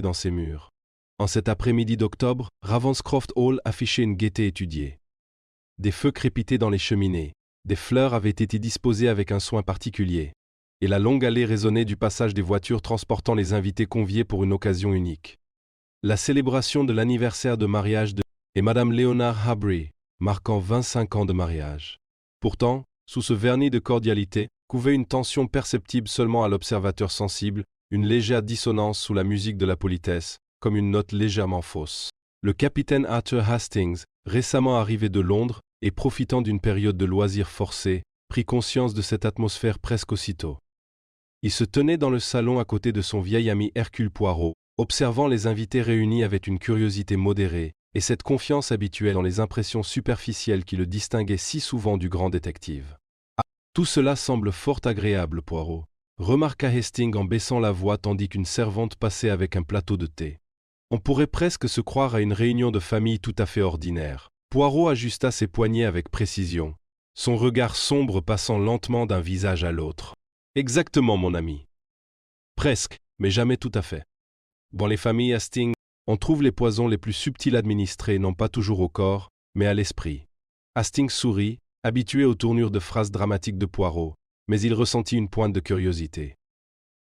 dans ses murs. En cet après-midi d'octobre, Ravenscroft Hall affichait une gaieté étudiée. Des feux crépitaient dans les cheminées, des fleurs avaient été disposées avec un soin particulier, et la longue allée résonnait du passage des voitures transportant les invités conviés pour une occasion unique. La célébration de l'anniversaire de mariage de et Madame Leonard Habry, marquant 25 ans de mariage. Pourtant, sous ce vernis de cordialité, couvait une tension perceptible seulement à l'observateur sensible, une légère dissonance sous la musique de la politesse, comme une note légèrement fausse. Le capitaine Arthur Hastings, récemment arrivé de Londres et profitant d'une période de loisirs forcés, prit conscience de cette atmosphère presque aussitôt. Il se tenait dans le salon à côté de son vieil ami Hercule Poirot, observant les invités réunis avec une curiosité modérée et cette confiance habituelle dans les impressions superficielles qui le distinguaient si souvent du grand détective. « Ah, tout cela semble fort agréable, Poirot », remarqua Hastings en baissant la voix tandis qu'une servante passait avec un plateau de thé. On pourrait presque se croire à une réunion de famille tout à fait ordinaire. Poirot ajusta ses poignets avec précision, son regard sombre passant lentement d'un visage à l'autre. « Exactement, mon ami. »« Presque, mais jamais tout à fait. Dans les familles Hastings, on trouve les poisons les plus subtils administrés non pas toujours au corps, mais à l'esprit. » Hastings sourit, habitué aux tournures de phrases dramatiques de Poirot, mais il ressentit une pointe de curiosité.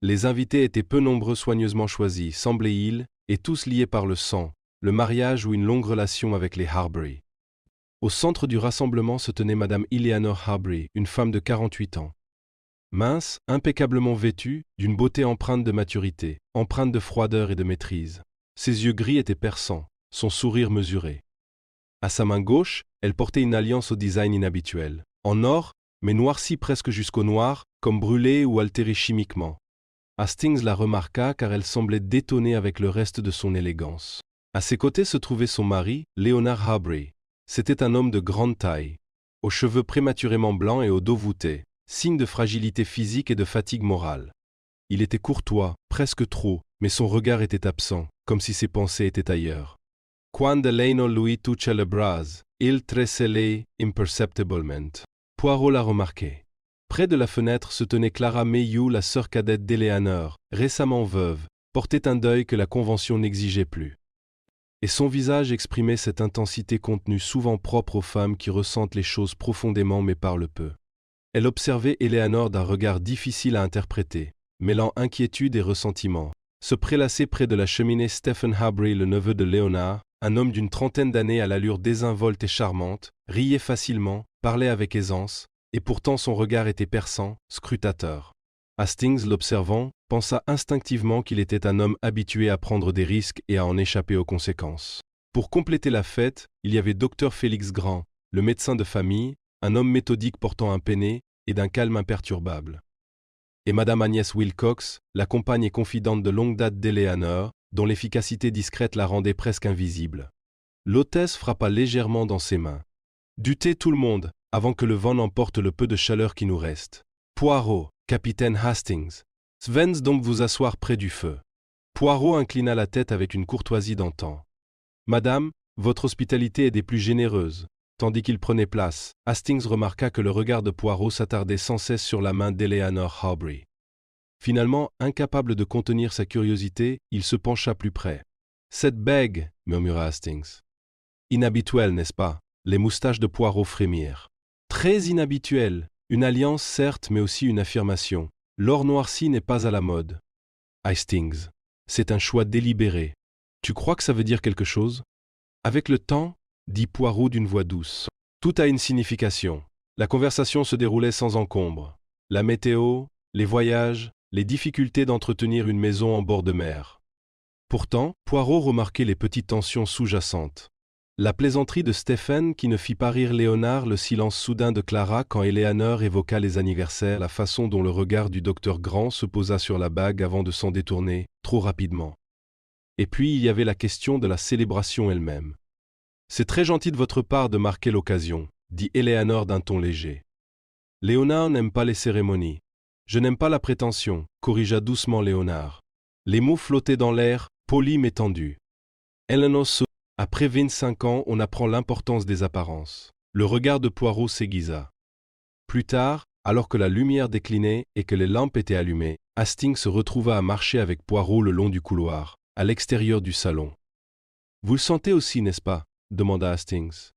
Les invités étaient peu nombreux, soigneusement choisis, semblaient-ils, et tous liés par le sang, le mariage ou une longue relation avec les Habry. Au centre du rassemblement se tenait Madame Eleanor Habry, une femme de 48 ans. Mince, impeccablement vêtue, d'une beauté empreinte de maturité, empreinte de froideur et de maîtrise. Ses yeux gris étaient perçants, son sourire mesuré. À sa main gauche, elle portait une alliance au design inhabituel, en or, mais noircie presque jusqu'au noir, comme brûlée ou altérée chimiquement. Hastings la remarqua car elle semblait détonner avec le reste de son élégance. À ses côtés se trouvait son mari, Leonard Habry. C'était un homme de grande taille, aux cheveux prématurément blancs et au dos voûté, signe de fragilité physique et de fatigue morale. Il était courtois, presque trop, mais son regard était absent, comme si ses pensées étaient ailleurs. Quand Leno lui toucha le bras, il tressellait imperceptiblement. Poirot la remarquait. Près de la fenêtre se tenait Clara Mayhew, la sœur cadette d'Eleanor, récemment veuve, portait un deuil que la convention n'exigeait plus. Et son visage exprimait cette intensité contenue souvent propre aux femmes qui ressentent les choses profondément mais parlent peu. Elle observait Eleanor d'un regard difficile à interpréter, mêlant inquiétude et ressentiment. Se prélassait près de la cheminée Stephen Habry, le neveu de Leonard, un homme d'une trentaine d'années à l'allure désinvolte et charmante, riait facilement, parlait avec aisance, et pourtant son regard était perçant, scrutateur. Hastings, l'observant, pensa instinctivement qu'il était un homme habitué à prendre des risques et à en échapper aux conséquences. Pour compléter la fête, il y avait Dr Félix Grand, le médecin de famille, un homme méthodique portant un penné et d'un calme imperturbable. Et Madame Agnès Wilcox, la compagne et confidente de longue date d'Eleanor, dont l'efficacité discrète la rendait presque invisible. L'hôtesse frappa légèrement dans ses mains. « Du thé tout le monde, avant que le vent n'emporte le peu de chaleur qui nous reste. Poirot, capitaine Hastings. Svens donc vous asseoir près du feu. » Poirot inclina la tête avec une courtoisie d'antan. « Madame, votre hospitalité est des plus généreuses. » Tandis qu'il prenait place, Hastings remarqua que le regard de Poirot s'attardait sans cesse sur la main d'Eleanor Habry. Finalement, incapable de contenir sa curiosité, il se pencha plus près. « Cette bague, » murmura Hastings. « Inhabituelle, n'est-ce pas ?» Les moustaches de Poirot frémirent. « Très inhabituelle. Une alliance, certes, mais aussi une affirmation. L'or noirci n'est pas à la mode. » Hastings. « C'est un choix délibéré. Tu crois que ça veut dire quelque chose ?»« Avec le temps, » dit Poirot d'une voix douce. « Tout a une signification. » La conversation se déroulait sans encombre. La météo, les voyages, les difficultés d'entretenir une maison en bord de mer. Pourtant, Poirot remarquait les petites tensions sous-jacentes. La plaisanterie de Stephen qui ne fit pas rire Léonard, le silence soudain de Clara quand Eleanor évoqua les anniversaires, la façon dont le regard du docteur Grand se posa sur la bague avant de s'en détourner, trop rapidement. Et puis il y avait la question de la célébration elle-même. « C'est très gentil de votre part de marquer l'occasion, » dit Eleanor d'un ton léger. « Léonard n'aime pas les cérémonies. Je n'aime pas la prétention, » corrigea doucement Léonard. Les mots flottaient dans l'air, polis mais tendus. Eleanor se... Après 25 ans, on apprend l'importance des apparences. Le regard de Poirot s'aiguisa. Plus tard, alors que la lumière déclinait et que les lampes étaient allumées, Hastings se retrouva à marcher avec Poirot le long du couloir, à l'extérieur du salon. « Vous le sentez aussi, n'est-ce pas » demanda Hastings.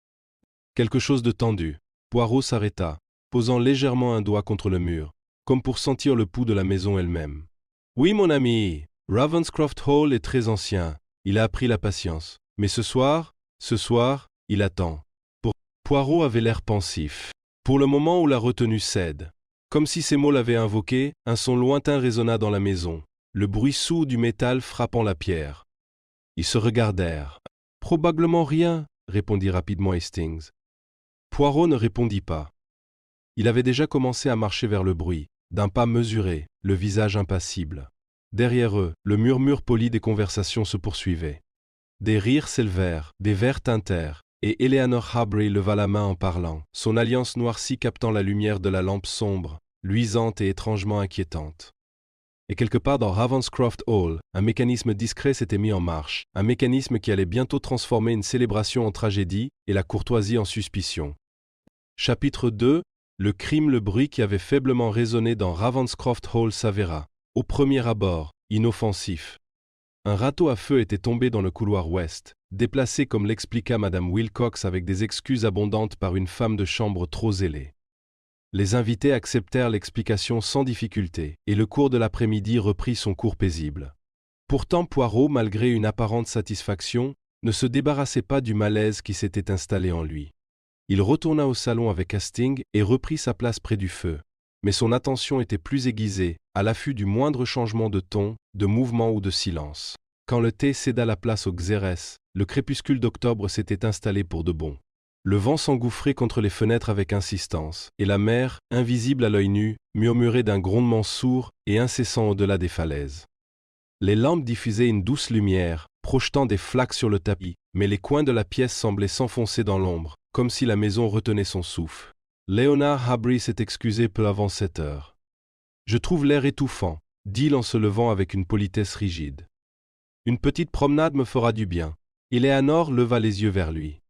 Quelque chose de tendu. Poirot s'arrêta, posant légèrement un doigt contre le mur, comme pour sentir le pouls de la maison elle-même. « Oui, mon ami, Ravenscroft Hall est très ancien. Il a appris la patience. Mais ce soir, il attend. » Poirot avait l'air pensif. Pour le moment où la retenue cède. Comme si ces mots l'avaient invoqué, un son lointain résonna dans la maison, le bruit sourd du métal frappant la pierre. Ils se regardèrent. « Probablement rien, » répondit rapidement Hastings. Poirot ne répondit pas. Il avait déjà commencé à marcher vers le bruit, d'un pas mesuré, le visage impassible. Derrière eux, le murmure poli des conversations se poursuivait. Des rires s'élevèrent, des verres tintèrent, et Eleanor Harbury leva la main en parlant, son alliance noircie captant la lumière de la lampe sombre, luisante et étrangement inquiétante. Et quelque part dans Ravenscroft Hall, un mécanisme discret s'était mis en marche, un mécanisme qui allait bientôt transformer une célébration en tragédie et la courtoisie en suspicion. Chapitre 2. Le crime, le bruit qui avait faiblement résonné dans Ravenscroft Hall s'avéra, au premier abord, inoffensif. Un râteau à feu était tombé dans le couloir ouest, déplacé comme l'expliqua Madame Wilcox avec des excuses abondantes par une femme de chambre trop zélée. Les invités acceptèrent l'explication sans difficulté, et le cours de l'après-midi reprit son cours paisible. Pourtant Poirot, malgré une apparente satisfaction, ne se débarrassait pas du malaise qui s'était installé en lui. Il retourna au salon avec Hastings et reprit sa place près du feu, mais son attention était plus aiguisée, à l'affût du moindre changement de ton, de mouvement ou de silence. Quand le thé céda la place au xérès, le crépuscule d'octobre s'était installé pour de bon. Le vent s'engouffrait contre les fenêtres avec insistance, et la mer, invisible à l'œil nu, murmurait d'un grondement sourd et incessant au-delà des falaises. Les lampes diffusaient une douce lumière, projetant des flaques sur le tapis, mais les coins de la pièce semblaient s'enfoncer dans l'ombre, comme si la maison retenait son souffle. Leonard Harbury s'est excusé peu avant 7 heures. « Je trouve l'air étouffant », dit-il en se levant avec une politesse rigide. « Une petite promenade me fera du bien. » Eleanor leva les yeux vers lui.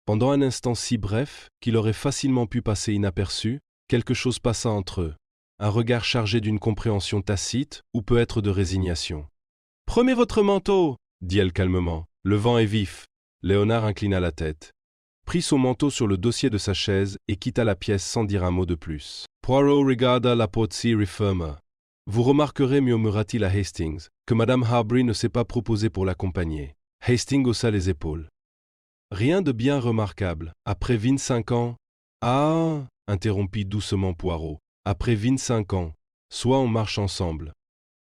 Pendant un instant si bref qu'il aurait facilement pu passer inaperçu, quelque chose passa entre eux, un regard chargé d'une compréhension tacite ou peut-être de résignation. « Prenez votre manteau » dit-elle calmement. « Le vent est vif. » Léonard inclina la tête, prit son manteau sur le dossier de sa chaise et quitta la pièce sans dire un mot de plus. Poirot regarda la porte-ci referma. « Vous remarquerez, murmura-t-il à Hastings, que Madame Harbury ne s'est pas proposée pour l'accompagner. » Hastings haussa les épaules. Rien de bien remarquable. Après 25 ans... Ah, interrompit doucement Poirot. Après 25 ans, soit on marche ensemble,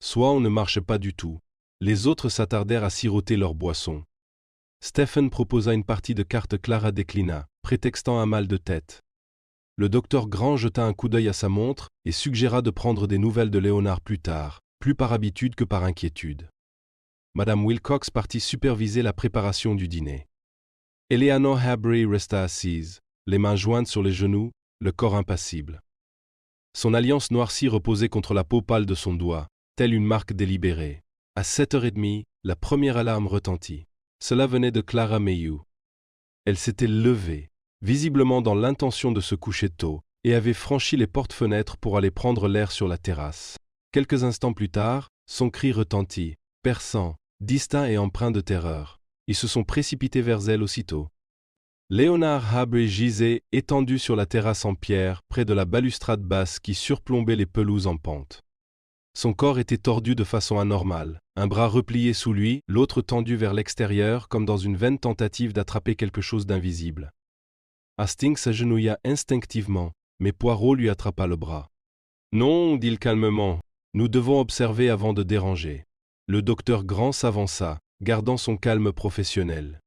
soit on ne marche pas du tout. Les autres s'attardèrent à siroter leur boisson. Stephen proposa une partie de cartes. Clara déclina, prétextant un mal de tête. Le docteur Grant jeta un coup d'œil à sa montre et suggéra de prendre des nouvelles de Léonard plus tard, plus par habitude que par inquiétude. Madame Wilcox partit superviser la préparation du dîner. Eleanor Harbury resta assise, les mains jointes sur les genoux, le corps impassible. Son alliance noircie reposait contre la peau pâle de son doigt, telle une marque délibérée. À 7h30, la première alarme retentit. Cela venait de Clara Mayhew. Elle s'était levée, visiblement dans l'intention de se coucher tôt, et avait franchi les portes-fenêtres pour aller prendre l'air sur la terrasse. Quelques instants plus tard, son cri retentit, perçant, distinct et empreint de terreur. Ils se sont précipités vers elle aussitôt. Leonard Harbury gisait, étendu sur la terrasse en pierre, près de la balustrade basse qui surplombait les pelouses en pente. Son corps était tordu de façon anormale, un bras replié sous lui, l'autre tendu vers l'extérieur comme dans une vaine tentative d'attraper quelque chose d'invisible. Hastings s'agenouilla instinctivement, mais Poirot lui attrapa le bras. « Non, dit-il calmement, nous devons observer avant de déranger. » Le docteur Grant s'avança, gardant son calme professionnel.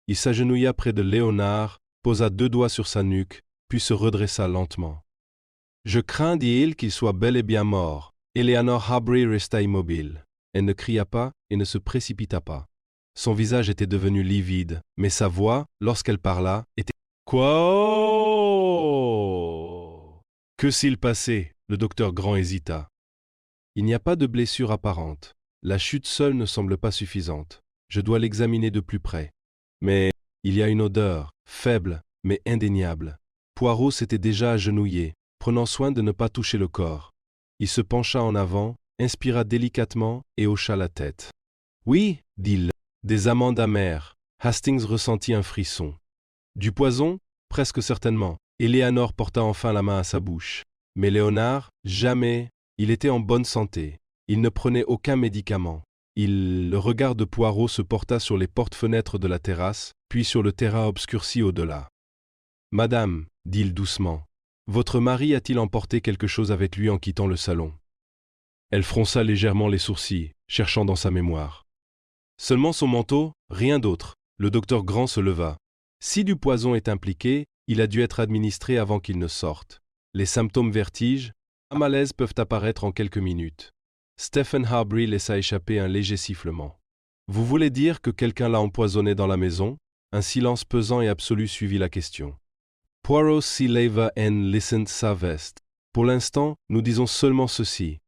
Il s'agenouilla près de Léonard, posa 2 doigts sur sa nuque, puis se redressa lentement. « Je crains, dit-il, qu'il soit bel et bien mort. » Eleanor Harbury resta immobile. Elle ne cria pas et ne se précipita pas. Son visage était devenu livide, mais sa voix, lorsqu'elle parla, était « Quoi ?» Que s'il passait? Le docteur Grant hésita. Il n'y a pas de blessure apparente. La chute seule ne semble pas suffisante. Je dois l'examiner de plus près. Mais il y a une odeur, faible, mais indéniable. Poirot s'était déjà agenouillé, prenant soin de ne pas toucher le corps. Il se pencha en avant, inspira délicatement et hocha la tête. Oui, dit-il. Des amandes amères. Hastings ressentit un frisson. Du poison? Presque certainement. Eleanor porta enfin la main à sa bouche. Mais Léonard, jamais. Il était en bonne santé. Il ne prenait aucun médicament. Le regard de Poirot se porta sur les portes-fenêtres de la terrasse, puis sur le terrain obscurci au-delà. Madame, dit-il doucement, votre mari a-t-il emporté quelque chose avec lui en quittant le salon? Elle fronça légèrement les sourcils, cherchant dans sa mémoire. Seulement son manteau, rien d'autre. Le docteur Grant se leva. Si du poison est impliqué, il a dû être administré avant qu'il ne sorte. Les symptômes vertige, malaise peuvent apparaître en quelques minutes. Stephen Harbury laissa échapper un léger sifflement. Vous voulez dire que quelqu'un l'a empoisonné dans la maison? Un silence pesant et absolu suivit la question. Poirot see leva and listened sa veste. Pour l'instant, nous disons seulement ceci.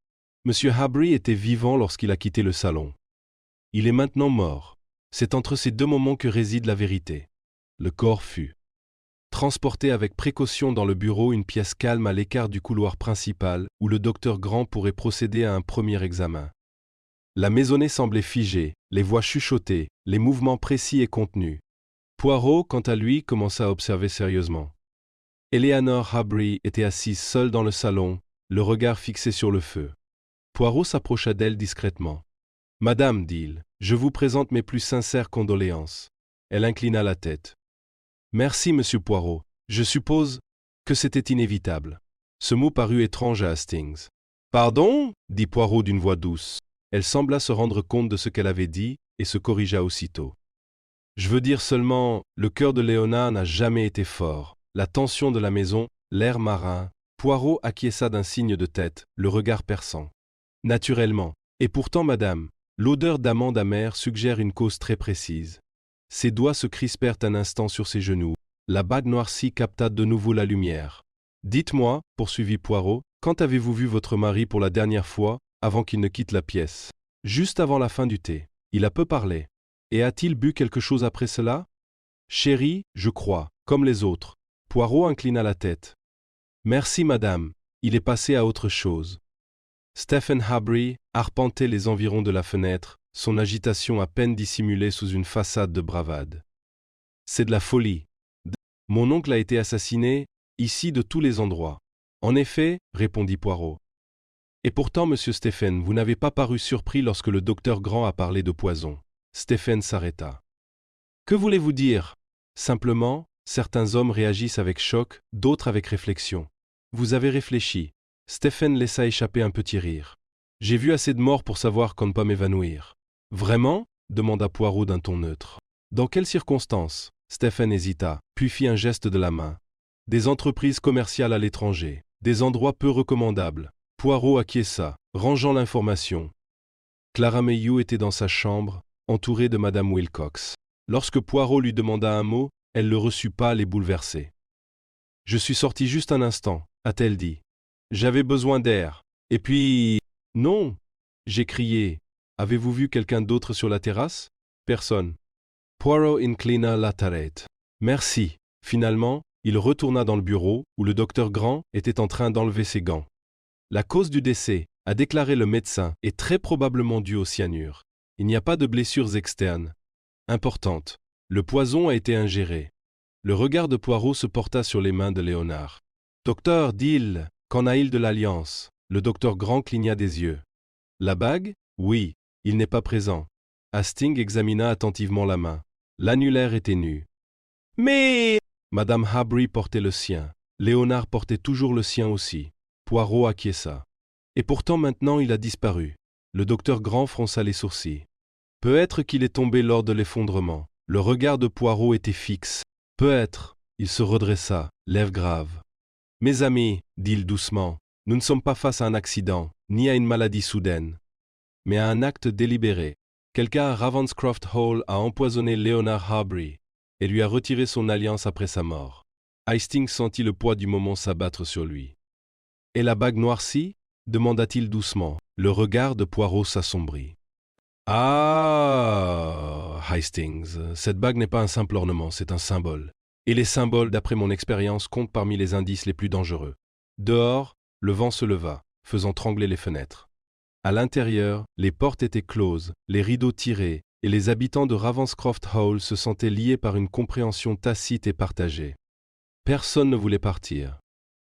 Monsieur Harbury était vivant lorsqu'il a quitté le salon. Il est maintenant mort. C'est entre ces deux moments que réside la vérité. Le corps fut transporté avec précaution dans le bureau, une pièce calme à l'écart du couloir principal où le docteur Grant pourrait procéder à un premier examen. La maisonnée semblait figée, les voix chuchotées, les mouvements précis et contenus. Poirot, quant à lui, commença à observer sérieusement. Eleanor Harbury était assise seule dans le salon, le regard fixé sur le feu. Poirot s'approcha d'elle discrètement. « Madame, dit-il, je vous présente mes plus sincères condoléances. » Elle inclina la tête. « Merci, monsieur Poirot. Je suppose que c'était inévitable. » Ce mot parut étrange à Hastings. « Pardon » dit Poirot d'une voix douce. Elle sembla se rendre compte de ce qu'elle avait dit et se corrigea aussitôt. « Je veux dire seulement, le cœur de Léonard n'a jamais été fort. La tension de la maison, l'air marin. » Poirot acquiesça d'un signe de tête, le regard perçant. « Naturellement. Et pourtant, madame, l'odeur d'amande amère suggère une cause très précise. » Ses doigts se crispèrent un instant sur ses genoux. La bague noircie capta de nouveau la lumière. « Dites-moi, poursuivit Poirot, quand avez-vous vu votre mari pour la dernière fois, avant qu'il ne quitte la pièce? » Juste avant la fin du thé. Il a peu parlé. Et a-t-il bu quelque chose après cela? Chéri, je crois, comme les autres. Poirot inclina la tête. Merci, madame. Il est passé à autre chose. Stephen Harbury arpentait les environs de la fenêtre, son agitation à peine dissimulée sous une façade de bravade. C'est de la folie. Mon oncle a été assassiné, ici de tous les endroits. En effet, répondit Poirot. Et pourtant, monsieur Stephen, vous n'avez pas paru surpris lorsque le docteur Grant a parlé de poison. Stephen s'arrêta. Que voulez-vous dire? Simplement, certains hommes réagissent avec choc, d'autres avec réflexion. Vous avez réfléchi. Stephen laissa échapper un petit rire. J'ai vu assez de morts pour savoir qu'on ne pas m'évanouir. Vraiment? Demanda Poirot d'un ton neutre. Dans quelles circonstances? Stephen hésita, puis fit un geste de la main. Des entreprises commerciales à l'étranger, des endroits peu recommandables. Poirot acquiesça, rangeant l'information. Clara Mayhew était dans sa chambre, entourée de Madame Wilcox. Lorsque Poirot lui demanda un mot, elle le reçut pâle et bouleversée. « Je suis sortie juste un instant », a-t-elle dit. « J'avais besoin d'air. Et puis… » « Non !» j'ai crié. « Avez-vous vu quelqu'un d'autre sur la terrasse ?»« Personne. » Poirot inclina la tête. « Merci. » Finalement, il retourna dans le bureau où le docteur Grant était en train d'enlever ses gants. La cause du décès, a déclaré le médecin, est très probablement due au cyanure. Il n'y a pas de blessures externes importantes. Le poison a été ingéré. Le regard de Poirot se porta sur les mains de Léonard. « Docteur, dit-il, qu'en a-t-il de l'alliance ?» Le docteur Grant cligna des yeux. « La bague? Oui, il n'est pas présent. » Hastings examina attentivement la main. L'annulaire était nu. « Mais… » Madame Harbury portait le sien. Léonard portait toujours le sien aussi. Poirot acquiesça. « Et pourtant maintenant il a disparu. » Le docteur Grant fronça les sourcils. « Peut-être qu'il est tombé lors de l'effondrement. » Le regard de Poirot était fixe. « Peut-être. » Il se redressa, lèvres graves. « Mes amis, dit-il doucement, nous ne sommes pas face à un accident, ni à une maladie soudaine, mais à un acte délibéré. Quelqu'un à Ravenscroft Hall a empoisonné Leonard Harbury et lui a retiré son alliance après sa mort. » Hastings sentit le poids du moment s'abattre sur lui. « Et la bague noircie » demanda-t-il doucement. Le regard de Poirot s'assombrit. « Ah, Hastings, cette bague n'est pas un simple ornement, c'est un symbole. Et les symboles, d'après mon expérience, comptent parmi les indices les plus dangereux. » Dehors, le vent se leva, faisant trembler les fenêtres. À l'intérieur, les portes étaient closes, les rideaux tirés, et les habitants de Ravenscroft Hall se sentaient liés par une compréhension tacite et partagée. Personne ne voulait partir.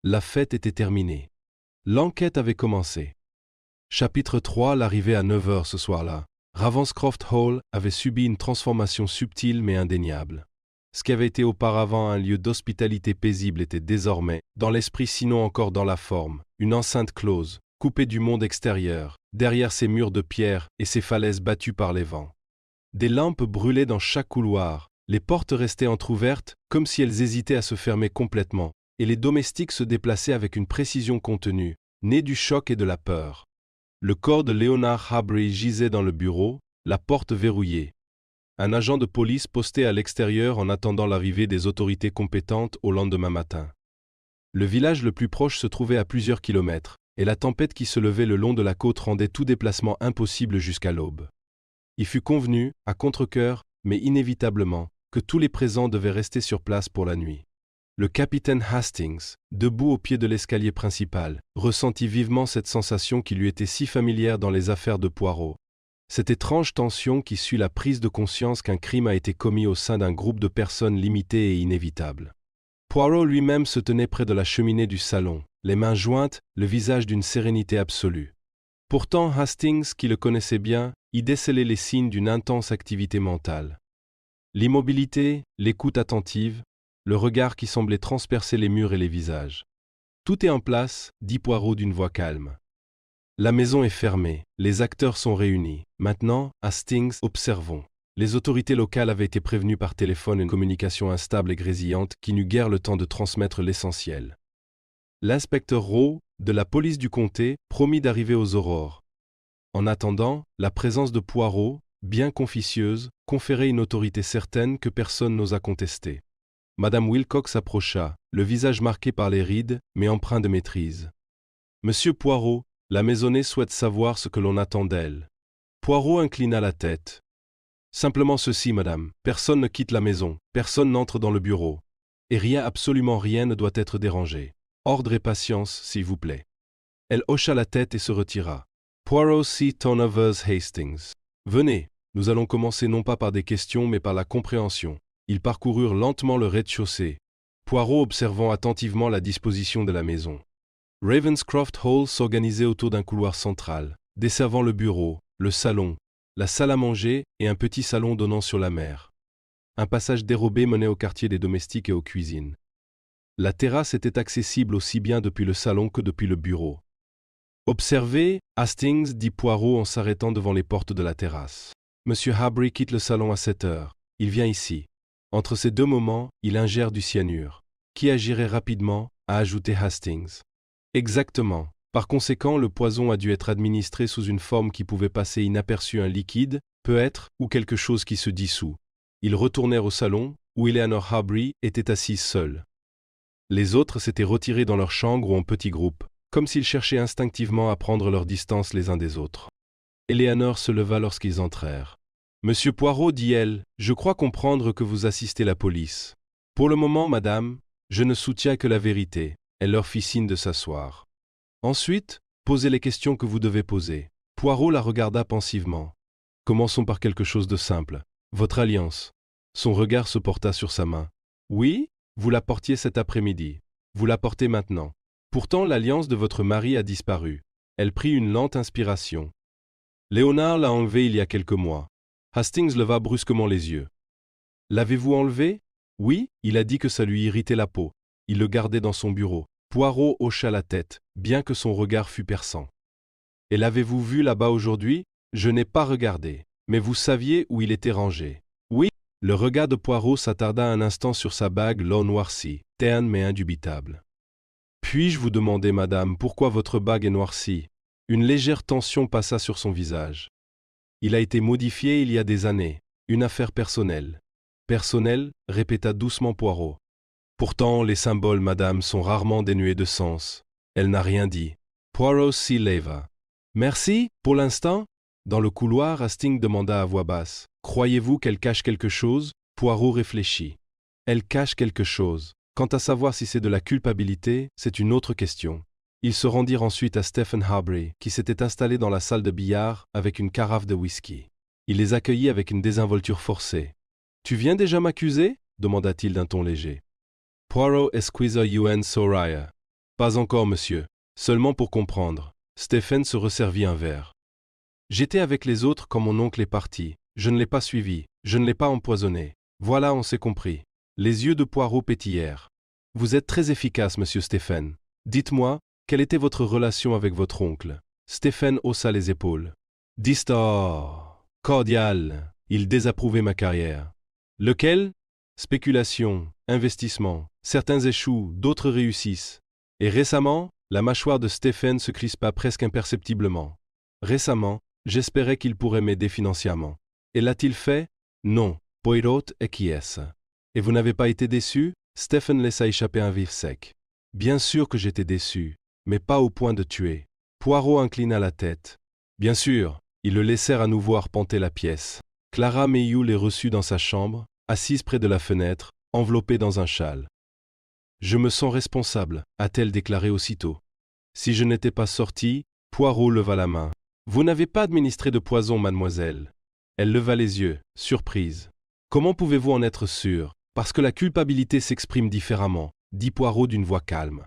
La fête était terminée. L'enquête avait commencé. Chapitre 3, l'arrivée à 9 heures ce soir-là. Ravenscroft Hall avait subi une transformation subtile mais indéniable. Ce qui avait été auparavant un lieu d'hospitalité paisible était désormais, dans l'esprit sinon encore dans la forme, une enceinte close, coupée du monde extérieur, derrière ses murs de pierre et ses falaises battues par les vents. Des lampes brûlaient dans chaque couloir, les portes restaient entr'ouvertes comme si elles hésitaient à se fermer complètement, et les domestiques se déplaçaient avec une précision contenue, née du choc et de la peur. Le corps de Leonard Habry gisait dans le bureau, la porte verrouillée. Un agent de police posté à l'extérieur en attendant l'arrivée des autorités compétentes au lendemain matin. Le village le plus proche se trouvait à plusieurs kilomètres, et la tempête qui se levait le long de la côte rendait tout déplacement impossible jusqu'à l'aube. Il fut convenu, à contre-cœur, mais inévitablement, que tous les présents devaient rester sur place pour la nuit. Le capitaine Hastings, debout au pied de l'escalier principal, ressentit vivement cette sensation qui lui était si familière dans les affaires de Poirot. Cette étrange tension qui suit la prise de conscience qu'un crime a été commis au sein d'un groupe de personnes limité et inévitable. Poirot lui-même se tenait près de la cheminée du salon, les mains jointes, le visage d'une sérénité absolue. Pourtant, Hastings, qui le connaissait bien, y décelait les signes d'une intense activité mentale. L'immobilité, l'écoute attentive, le regard qui semblait transpercer les murs et les visages. « Tout est en place », dit Poirot d'une voix calme. La maison est fermée, les acteurs sont réunis. Maintenant, Hastings, observons. Les autorités locales avaient été prévenues par téléphone une communication instable et grésillante qui n'eut guère le temps de transmettre l'essentiel. L'inspecteur Rowe, de la police du comté, promit d'arriver aux aurores. En attendant, la présence de Poirot, bien conficieuse, conférait une autorité certaine que personne n'osa contester. Madame Wilcox approcha, le visage marqué par les rides, mais empreint de maîtrise. « Monsieur Poirot, la maisonnée souhaite savoir ce que l'on attend d'elle. » Poirot inclina la tête. « Simplement ceci, madame, personne ne quitte la maison, personne n'entre dans le bureau. Et rien, absolument rien ne doit être dérangé. Ordre et patience, s'il vous plaît. » Elle hocha la tête et se retira. Poirot C. Tonovers Hastings. « Venez, nous allons commencer non pas par des questions mais par la compréhension. » Ils parcoururent lentement le rez-de-chaussée, Poirot observant attentivement la disposition de la maison. Ravenscroft Hall s'organisait autour d'un couloir central, desservant le bureau, le salon, la salle à manger et un petit salon donnant sur la mer. Un passage dérobé menait au quartier des domestiques et aux cuisines. La terrasse était accessible aussi bien depuis le salon que depuis le bureau. « Observez, Hastings, dit Poirot en s'arrêtant devant les portes de la terrasse. Monsieur Habry quitte le salon à 7 heures. Il vient ici. Entre ces deux moments, il ingère du cyanure. Qui agirait rapidement, a ajouté Hastings. Exactement. Par conséquent, le poison a dû être administré sous une forme qui pouvait passer inaperçue un liquide, peut-être, ou quelque chose qui se dissout. Ils retournèrent au salon, où Eleanor Habry était assise seule. Les autres s'étaient retirés dans leur chambre ou en petits groupes, comme s'ils cherchaient instinctivement à prendre leur distance les uns des autres. Eleanor se leva lorsqu'ils entrèrent. « Monsieur Poirot, dit-elle, je crois comprendre que vous assistez la police. Pour le moment, madame, je ne soutiens que la vérité. » Elle leur fit signe de s'asseoir. Ensuite, posez les questions que vous devez poser. Poirot la regarda pensivement. Commençons par quelque chose de simple. Votre alliance. Son regard se porta sur sa main. Oui, vous la portiez cet après-midi. Vous la portez maintenant. Pourtant, l'alliance de votre mari a disparu. Elle prit une lente inspiration. Léonard l'a enlevée il y a quelques mois. Hastings leva brusquement les yeux. L'avez-vous enlevé? Oui, il a dit que ça lui irritait la peau. Il le gardait dans son bureau. Poirot hocha la tête, bien que son regard fût perçant. Et l'avez-vous vu là-bas aujourd'hui? Je n'ai pas regardé. Mais vous saviez où il était rangé. Oui. Le regard de Poirot s'attarda un instant sur sa bague l'or noircie, terne mais indubitable. Puis-je vous demander, madame, pourquoi votre bague est noircie? Une légère tension passa sur son visage. Il a été modifié il y a des années. Une affaire personnelle. Personnelle, répéta doucement Poirot. Pourtant, les symboles, madame, sont rarement dénués de sens. Elle n'a rien dit. Poirot s'y leva. Merci, pour l'instant. Dans le couloir, Hastings demanda à voix basse. Croyez-vous qu'elle cache quelque chose? Poirot réfléchit. Elle cache quelque chose. Quant à savoir si c'est de la culpabilité, c'est une autre question. Ils se rendirent ensuite à Stephen Harbury, qui s'était installé dans la salle de billard avec une carafe de whisky. Il les accueillit avec une désinvolture forcée. « Tu viens déjà m'accuser » demanda-t-il d'un ton léger. Poirot esquissa un Soraya. « Pas encore, monsieur. Seulement pour comprendre. » Stephen se resservit un verre. « J'étais avec les autres quand mon oncle est parti. Je ne l'ai pas suivi. Je ne l'ai pas empoisonné. Voilà, on s'est compris. » Les yeux de Poirot pétillèrent. « Vous êtes très efficace, monsieur Stephen. Dites-moi, quelle était votre relation avec votre oncle ?» Stephen haussa les épaules. « Distor. Cordial. Il désapprouvait ma carrière. »« Lequel ?» ?»« Spéculation, investissement. Certains échouent, d'autres réussissent. Et récemment, la mâchoire de Stephen se crispa presque imperceptiblement. Récemment, j'espérais qu'il pourrait m'aider financièrement. Et l'a-t-il fait? Non. Poirot acquiesce. Et vous n'avez pas été déçu? Stephen laissa échapper un vif sec. Bien sûr que j'étais déçu, mais pas au point de tuer. Poirot inclina la tête. Bien sûr, ils le laissèrent à nouveau arpenter la pièce. Clara Mayhew les reçut dans sa chambre, assise près de la fenêtre, enveloppée dans un châle. Je me sens responsable, a-t-elle déclaré aussitôt. Si je n'étais pas sortie, Poirot leva la main. Vous n'avez pas administré de poison, mademoiselle. Elle leva les yeux, surprise. Comment pouvez-vous en être sûre? Parce que la culpabilité s'exprime différemment, dit Poirot d'une voix calme.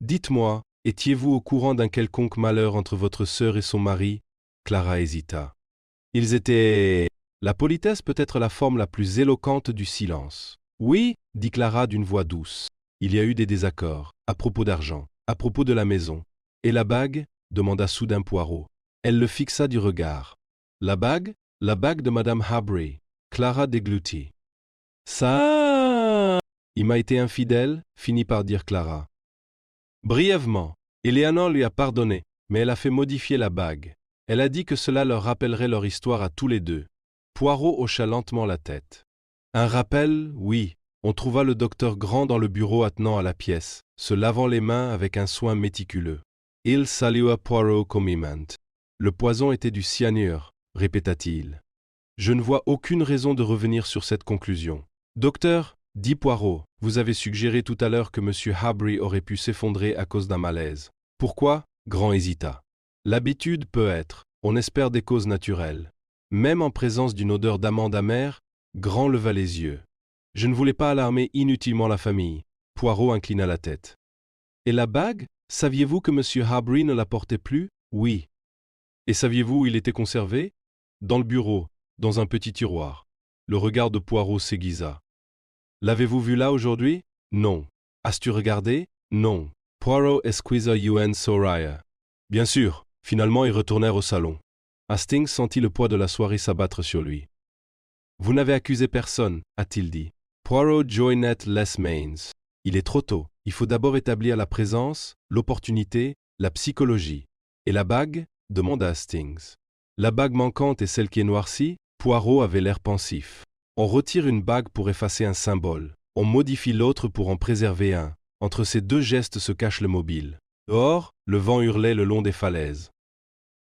Dites-moi, étiez-vous au courant d'un quelconque malheur entre votre sœur et son mari? Clara hésita. Ils étaient... La politesse peut être la forme la plus éloquente du silence. Oui, dit Clara d'une voix douce. Il y a eu des désaccords, à propos d'argent, à propos de la maison. Et la bague? Demanda soudain Poirot. Elle le fixa du regard. La bague? La bague de Madame Harbury. Clara déglutit. Ça... Il m'a été infidèle, finit par dire Clara. Brièvement, Eleanor lui a pardonné, mais elle a fait modifier la bague. Elle a dit que cela leur rappellerait leur histoire à tous les deux. Poirot hocha lentement la tête. Un rappel, oui. On trouva le docteur Grant dans le bureau attenant à la pièce, se lavant les mains avec un soin méticuleux. Il salua Poirot comiment. Le poison était du cyanure, répéta-t-il. Je ne vois aucune raison de revenir sur cette conclusion. Docteur, dit Poirot, vous avez suggéré tout à l'heure que M. Harbury aurait pu s'effondrer à cause d'un malaise. Pourquoi? Grant hésita. L'habitude peut être, on espère des causes naturelles. Même en présence d'une odeur d'amande amère, Grant leva les yeux. Je ne voulais pas alarmer inutilement la famille. Poirot inclina la tête. Et la bague? Saviez-vous que M. Harbury ne la portait plus? Oui. Et saviez-vous où il était conservé? Dans le bureau, dans un petit tiroir. Le regard de Poirot s'aiguisa. L'avez-vous vu là aujourd'hui? Non. As-tu regardé? Non. Poirot esquissa un Soraya. Bien sûr. Finalement, ils retournèrent au salon. Hastings sentit le poids de la soirée s'abattre sur lui. Vous n'avez accusé personne, a-t-il dit. Poirot joined les mains. Il est trop tôt. Il faut d'abord établir la présence, l'opportunité, la psychologie. Et la bague? Demanda Hastings. La bague manquante est celle qui est noircie? Poirot avait l'air pensif. On retire une bague pour effacer un symbole. On modifie l'autre pour en préserver un. Entre ces deux gestes se cache le mobile. Dehors, le vent hurlait le long des falaises.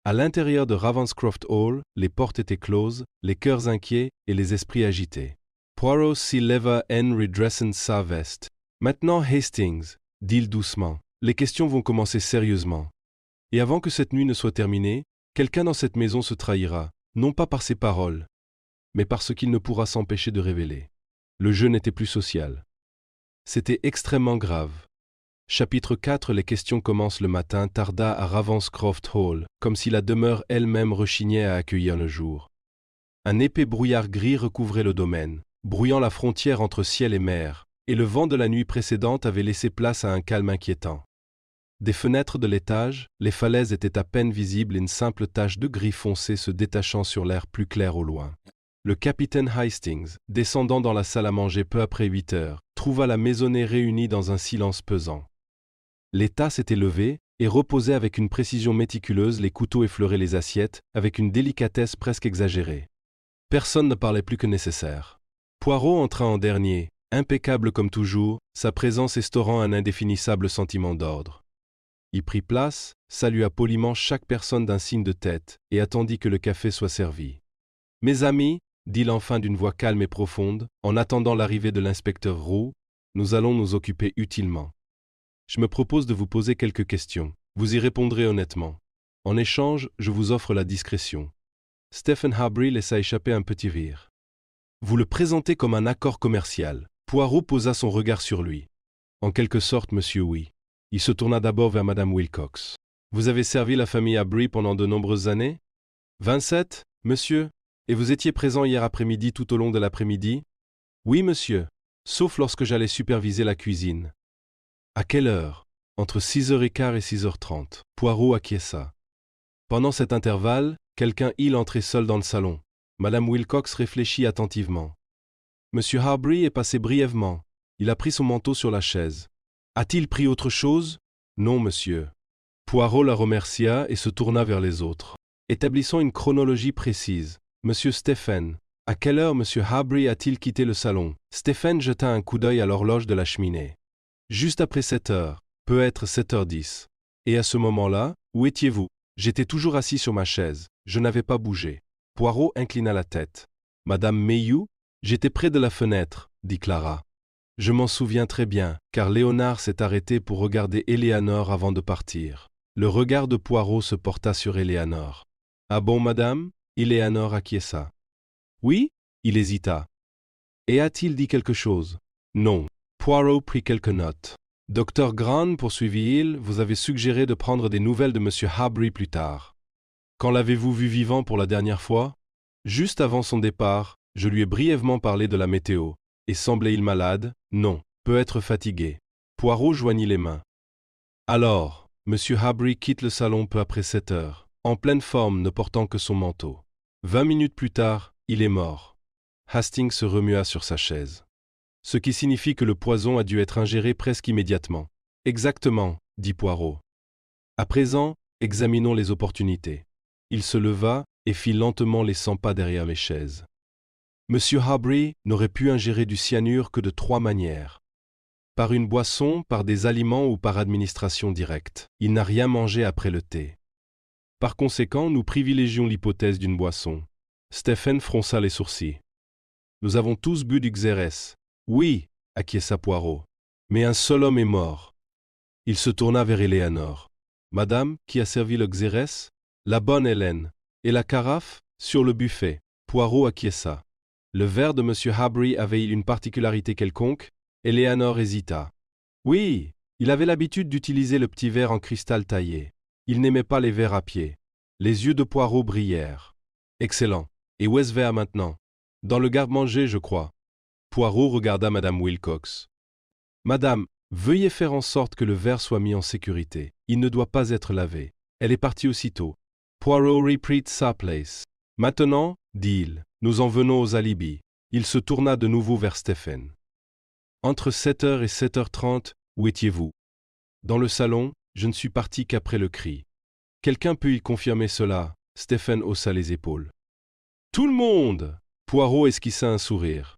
À l'intérieur de Ravenscroft Hall, les portes étaient closes, les cœurs inquiets et les esprits agités. Poirot s'y leva en redressant sa veste. Maintenant, Hastings, dit-il doucement, les questions vont commencer sérieusement. Et avant que cette nuit ne soit terminée, quelqu'un dans cette maison se trahira, non pas par ses paroles, mais par ce qu'il ne pourra s'empêcher de révéler. Le jeu n'était plus social. C'était extrêmement grave. Chapitre 4. Les questions commencent le matin tarda à Ravenscroft Hall, comme si la demeure elle-même rechignait à accueillir le jour. Un épais brouillard gris recouvrait le domaine, brouillant la frontière entre ciel et mer, et le vent de la nuit précédente avait laissé place à un calme inquiétant. Des fenêtres de l'étage, les falaises étaient à peine visibles et une simple tache de gris foncé se détachant sur l'air plus clair au loin. Le capitaine Hastings, descendant dans la salle à manger peu après 8 heures, trouva la maisonnée réunie dans un silence pesant. Les tasses étaient levées et reposaient avec une précision méticuleuse, les couteaux effleuraient les assiettes, avec une délicatesse presque exagérée. Personne ne parlait plus que nécessaire. Poirot entra en dernier, impeccable comme toujours, sa présence instaurant un indéfinissable sentiment d'ordre. Il prit place, salua poliment chaque personne d'un signe de tête et attendit que le café soit servi. « Mes amis, dit-il enfin d'une voix calme et profonde, en attendant l'arrivée de l'inspecteur Roux, nous allons nous occuper utilement. Je me propose de vous poser quelques questions. Vous y répondrez honnêtement. En échange, je vous offre la discrétion. Stephen Harbury laissa échapper un petit rire. Vous le présentez comme un accord commercial. Poirot posa son regard sur lui. En quelque sorte, monsieur, oui. Il se tourna d'abord vers madame Wilcox. Vous avez servi la famille Harbury pendant de nombreuses années? 27, monsieur. Et vous étiez présent hier après-midi tout au long de l'après-midi? Oui, monsieur. Sauf lorsque j'allais superviser la cuisine. À quelle heure? Entre 6h15 et 6h30. Poirot acquiesça. Pendant cet intervalle, quelqu'un entrait seul dans le salon. Madame Wilcox réfléchit attentivement. Monsieur Harbury est passé brièvement. Il a pris son manteau sur la chaise. A-t-il pris autre chose? Non, monsieur. Poirot la remercia et se tourna vers les autres. Établissons une chronologie précise. Monsieur Stephen, à quelle heure monsieur Harbury a-t-il quitté le salon? Stephen jeta un coup d'œil à l'horloge de la cheminée. Juste après 7h, peut être 7h10. Et à ce moment-là, où étiez-vous? J'étais toujours assis sur ma chaise. Je n'avais pas bougé. Poirot inclina la tête. Madame Mayhew? J'étais près de la fenêtre, dit Clara. Je m'en souviens très bien, car Léonard s'est arrêté pour regarder Éléanore avant de partir. Le regard de Poirot se porta sur Éléanore. Ah bon, madame? Éléanore acquiesça. Oui? Il hésita. Et a-t-il dit quelque chose? Non. Poirot prit quelques notes. Docteur Grant, poursuivit-il, vous avez suggéré de prendre des nouvelles de monsieur Harbury plus tard. Quand l'avez-vous vu vivant pour la dernière fois? Juste avant son départ, je lui ai brièvement parlé de la météo. Et semblait-il malade? Non, peut-être fatigué. Poirot joignit les mains. Alors, monsieur Harbury quitte le salon peu après 7h, en pleine forme, ne portant que son manteau. 20 minutes plus tard, il est mort. Hastings se remua sur sa chaise. Ce qui signifie que le poison a dû être ingéré presque immédiatement. Exactement, dit Poirot. À présent, examinons les opportunités. Il se leva et fit lentement les 100 pas derrière les chaises. Monsieur Harbury n'aurait pu ingérer du cyanure que de 3 manières. Par une boisson, par des aliments ou par administration directe. Il n'a rien mangé après le thé. Par conséquent, nous privilégions l'hypothèse d'une boisson. Stephen fronça les sourcils. Nous avons tous bu du Xérès. Oui, acquiesça Poirot. Mais un seul homme est mort. Il se tourna vers Éléanore. Madame, qui a servi le Xérès? La bonne Hélène. Et la carafe? Sur le buffet. Poirot acquiesça. Le verre de monsieur Harbury avait-il une particularité quelconque? Éléanore hésita. Oui, il avait l'habitude d'utiliser le petit verre en cristal taillé. Il n'aimait pas les verres à pied. Les yeux de Poirot brillèrent. Excellent. Et où est ce verre maintenant? Dans le garde-manger, je crois. Poirot regarda madame Wilcox. Madame, veuillez faire en sorte que le verre soit mis en sécurité. Il ne doit pas être lavé. Elle est partie aussitôt. Poirot reprit sa place. Maintenant, dit-il, nous en venons aux alibis. Il se tourna de nouveau vers Stephen. Entre 7h et 7h30, où étiez-vous? Dans le salon, je ne suis parti qu'après le cri. Quelqu'un peut y confirmer cela? Stephen haussa les épaules. Tout le monde! Poirot esquissa un sourire.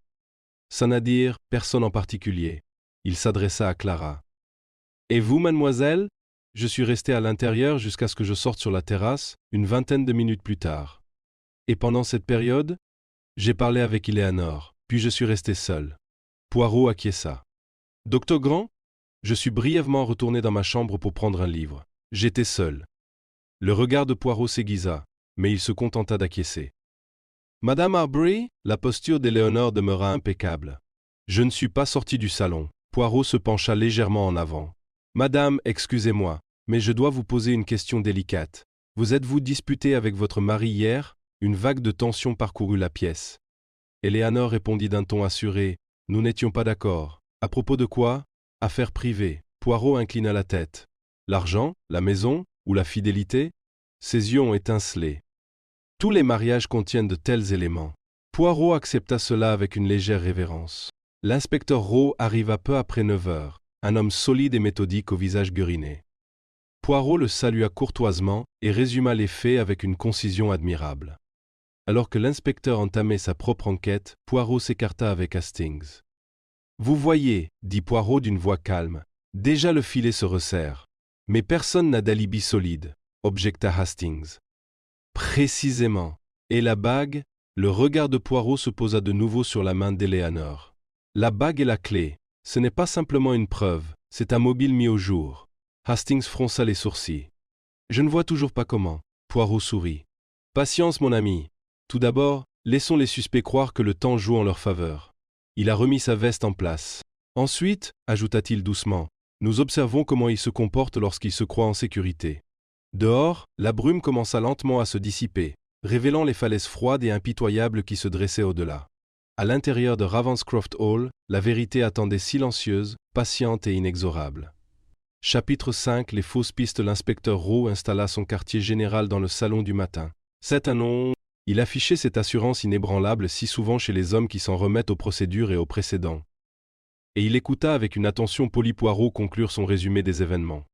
Sans à dire, personne en particulier. Il s'adressa à Clara. Et vous, mademoiselle? Je suis resté à l'intérieur jusqu'à ce que je sorte sur la terrasse, une vingtaine de minutes plus tard. Et pendant cette période, j'ai parlé avec Éléanore, puis je suis resté seul. Poirot acquiesça. Docteur Grant? Je suis brièvement retourné dans ma chambre pour prendre un livre. J'étais seul. Le regard de Poirot s'aiguisa, mais il se contenta d'acquiescer. Madame Harbury? La posture d'Éléanore demeura impeccable. Je ne suis pas sorti du salon. Poirot se pencha légèrement en avant. Madame, excusez-moi, mais je dois vous poser une question délicate. Vous êtes-vous disputée avec votre mari hier? Une vague de tension parcourut la pièce. Éléanore répondit d'un ton assuré. Nous n'étions pas d'accord. À propos de quoi? Affaires privées. Poirot inclina la tête. L'argent? La maison? Ou la fidélité? Ses yeux ont étincelé. Tous les mariages contiennent de tels éléments. Poirot accepta cela avec une légère révérence. L'inspecteur Rowe arriva peu après 9h, un homme solide et méthodique au visage gueriné. Poirot le salua courtoisement et résuma les faits avec une concision admirable. Alors que l'inspecteur entamait sa propre enquête, Poirot s'écarta avec Hastings. « Vous voyez, dit Poirot d'une voix calme, déjà le filet se resserre. Mais personne n'a d'alibi solide, objecta Hastings. Précisément. Et la bague? Le regard de Poirot se posa de nouveau sur la main d'Éléanore. La bague est la clé. Ce n'est pas simplement une preuve, C'est un mobile mis au jour. Hastings fronça les sourcils. Je ne vois toujours pas comment. Poirot sourit. Patience, mon ami. Tout d'abord, laissons les suspects croire que le temps joue en leur faveur. Il a remis sa veste en place. Ensuite, ajouta-t-il doucement, nous observons comment il se comporte lorsqu'il se croit en sécurité. Dehors, la brume commença lentement à se dissiper, révélant les falaises froides et impitoyables qui se dressaient au-delà. À l'intérieur de Ravenscroft Hall, la vérité attendait silencieuse, patiente et inexorable. Chapitre 5. Les fausses pistes. L'inspecteur Rowe installa son quartier général dans le salon du matin. C'est un nom. Il affichait cette assurance inébranlable si souvent chez les hommes qui s'en remettent aux procédures et aux précédents. Et il écouta avec une attention polie Poirot conclure son résumé des événements.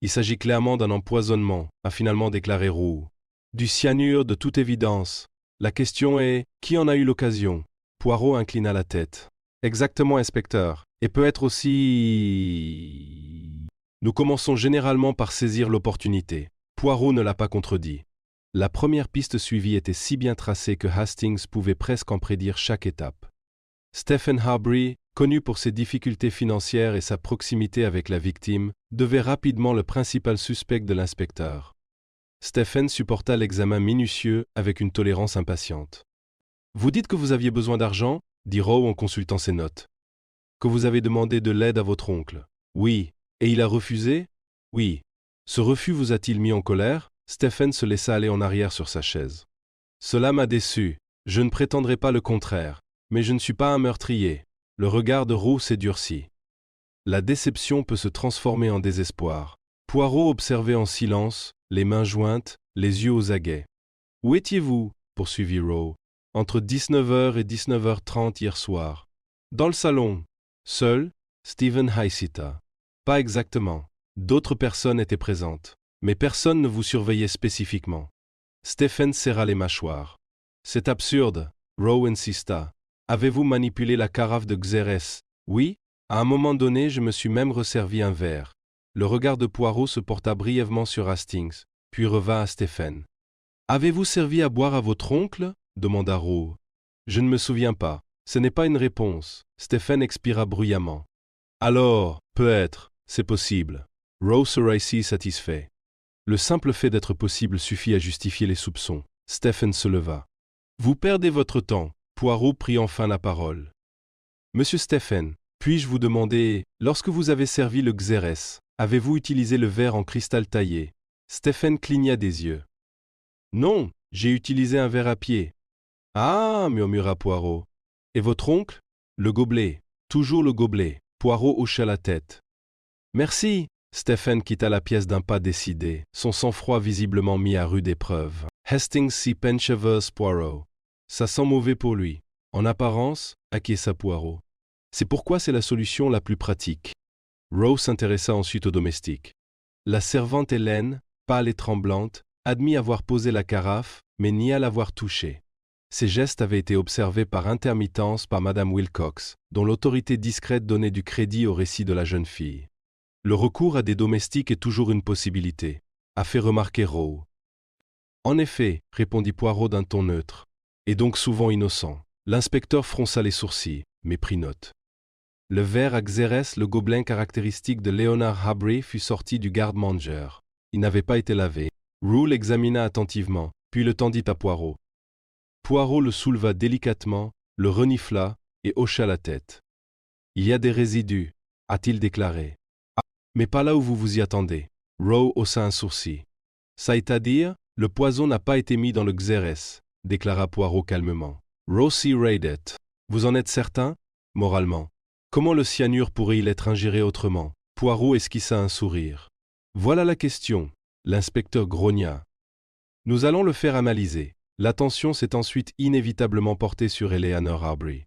Il s'agit clairement d'un empoisonnement, a finalement déclaré Rowe. Du cyanure de toute évidence. La question est, qui en a eu l'occasion? Poirot inclina la tête. Exactement, inspecteur. Et peut être aussi... Nous commençons généralement par saisir l'opportunité. Poirot ne l'a pas contredit. La première piste suivie était si bien tracée que Hastings pouvait presque en prédire chaque étape. Stephen Harbury, connu pour ses difficultés financières et sa proximité avec la victime, devait rapidement le principal suspect de l'inspecteur. Stephen supporta l'examen minutieux avec une tolérance impatiente. « Vous dites que vous aviez besoin d'argent » dit Rowe en consultant ses notes. « Que vous avez demandé de l'aide à votre oncle ?»« Oui. Et il a refusé ?»« Oui. » Ce refus vous a-t-il mis en colère ? Stephen se laissa aller en arrière sur sa chaise. « Cela m'a déçu. Je ne prétendrai pas le contraire. Mais je ne suis pas un meurtrier. » Le regard de Rowe s'est durci. La déception peut se transformer en désespoir. Poirot observait en silence, les mains jointes, les yeux aux aguets. « Où étiez-vous » poursuivit Rowe. « Entre 19h et 19h30 hier soir. »« Dans le salon. »« Seul ?» Stephen Hycita. « Pas exactement. D'autres personnes étaient présentes. Mais personne ne vous surveillait spécifiquement. » Stephen serra les mâchoires. « C'est absurde. » Rowe insista. « Avez-vous manipulé la carafe de Xérès ?»« Oui. À un moment donné, je me suis même resservi un verre. » Le regard de Poirot se porta brièvement sur Hastings, puis revint à Stephen. « Avez-vous servi à boire à votre oncle ?» demanda Rowe. « Je ne me souviens pas. Ce n'est pas une réponse. » Stephen expira bruyamment. « Alors, peut-être, c'est possible. » Rowe se rassit satisfait. Le simple fait d'être possible suffit à justifier les soupçons. Stephen se leva. « Vous perdez votre temps. » Poirot prit enfin la parole. « Monsieur Stephen, puis-je vous demander, lorsque vous avez servi le Xérès, avez-vous utilisé le verre en cristal taillé ?» Stephen cligna des yeux. « Non, j'ai utilisé un verre à pied. »« Ah » murmura Poirot. « Et votre oncle ?»« Le gobelet. Toujours le gobelet. » Poirot hocha la tête. « Merci !» Stephen quitta la pièce d'un pas décidé, son sang-froid visiblement mis à rude épreuve. Hastings C. Penchevers Poirot. Ça sent mauvais pour lui. En apparence, acquiesça Poirot. C'est pourquoi c'est la solution la plus pratique. Rowe s'intéressa ensuite au domestique. La servante Hélène, pâle et tremblante, admit avoir posé la carafe, mais nia l'avoir touchée. Ces gestes avaient été observés par intermittence par Madame Wilcox, dont l'autorité discrète donnait du crédit au récit de la jeune fille. Le recours à des domestiques est toujours une possibilité, a fait remarquer Rowe. En effet, répondit Poirot d'un ton neutre, et donc souvent innocent. L'inspecteur fronça les sourcils, mais prit note. Le verre à Xérès, le gobelin caractéristique de Leonard Harbury, fut sorti du garde-manger. Il n'avait pas été lavé. Rowe l'examina attentivement, puis le tendit à Poirot. Poirot le souleva délicatement, le renifla et hocha la tête. « Il y a des résidus, a-t-il déclaré. Ah, mais pas là où vous vous y attendez. » Rowe haussa un sourcil. « C'est-à-dire, le poison n'a pas été mis dans le Xérès, » déclara Poirot calmement. Rowe Raidet. Vous en êtes certain? Moralement. Comment le cyanure pourrait-il être ingéré autrement? Poirot esquissa un sourire. Voilà la question. L'inspecteur grogna. Nous allons le faire analyser. L'attention s'est ensuite inévitablement portée sur Eleanor Harbury.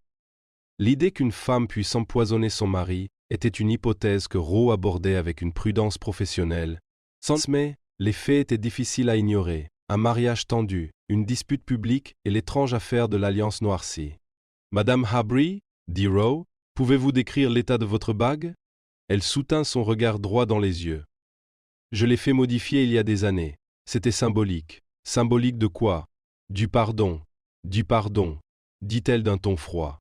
L'idée qu'une femme puisse empoisonner son mari était une hypothèse que Rowe abordait avec une prudence professionnelle. Mais les faits étaient difficiles à ignorer. Un mariage tendu, une dispute publique et l'étrange affaire de l'alliance noircie. « Madame Harbury, dit Rowe, pouvez-vous décrire l'état de votre bague ?» Elle soutint son regard droit dans les yeux. « Je l'ai fait modifier il y a des années. C'était symbolique. »« Symbolique de quoi ?»« Du pardon. »« Du pardon. » dit-elle d'un ton froid.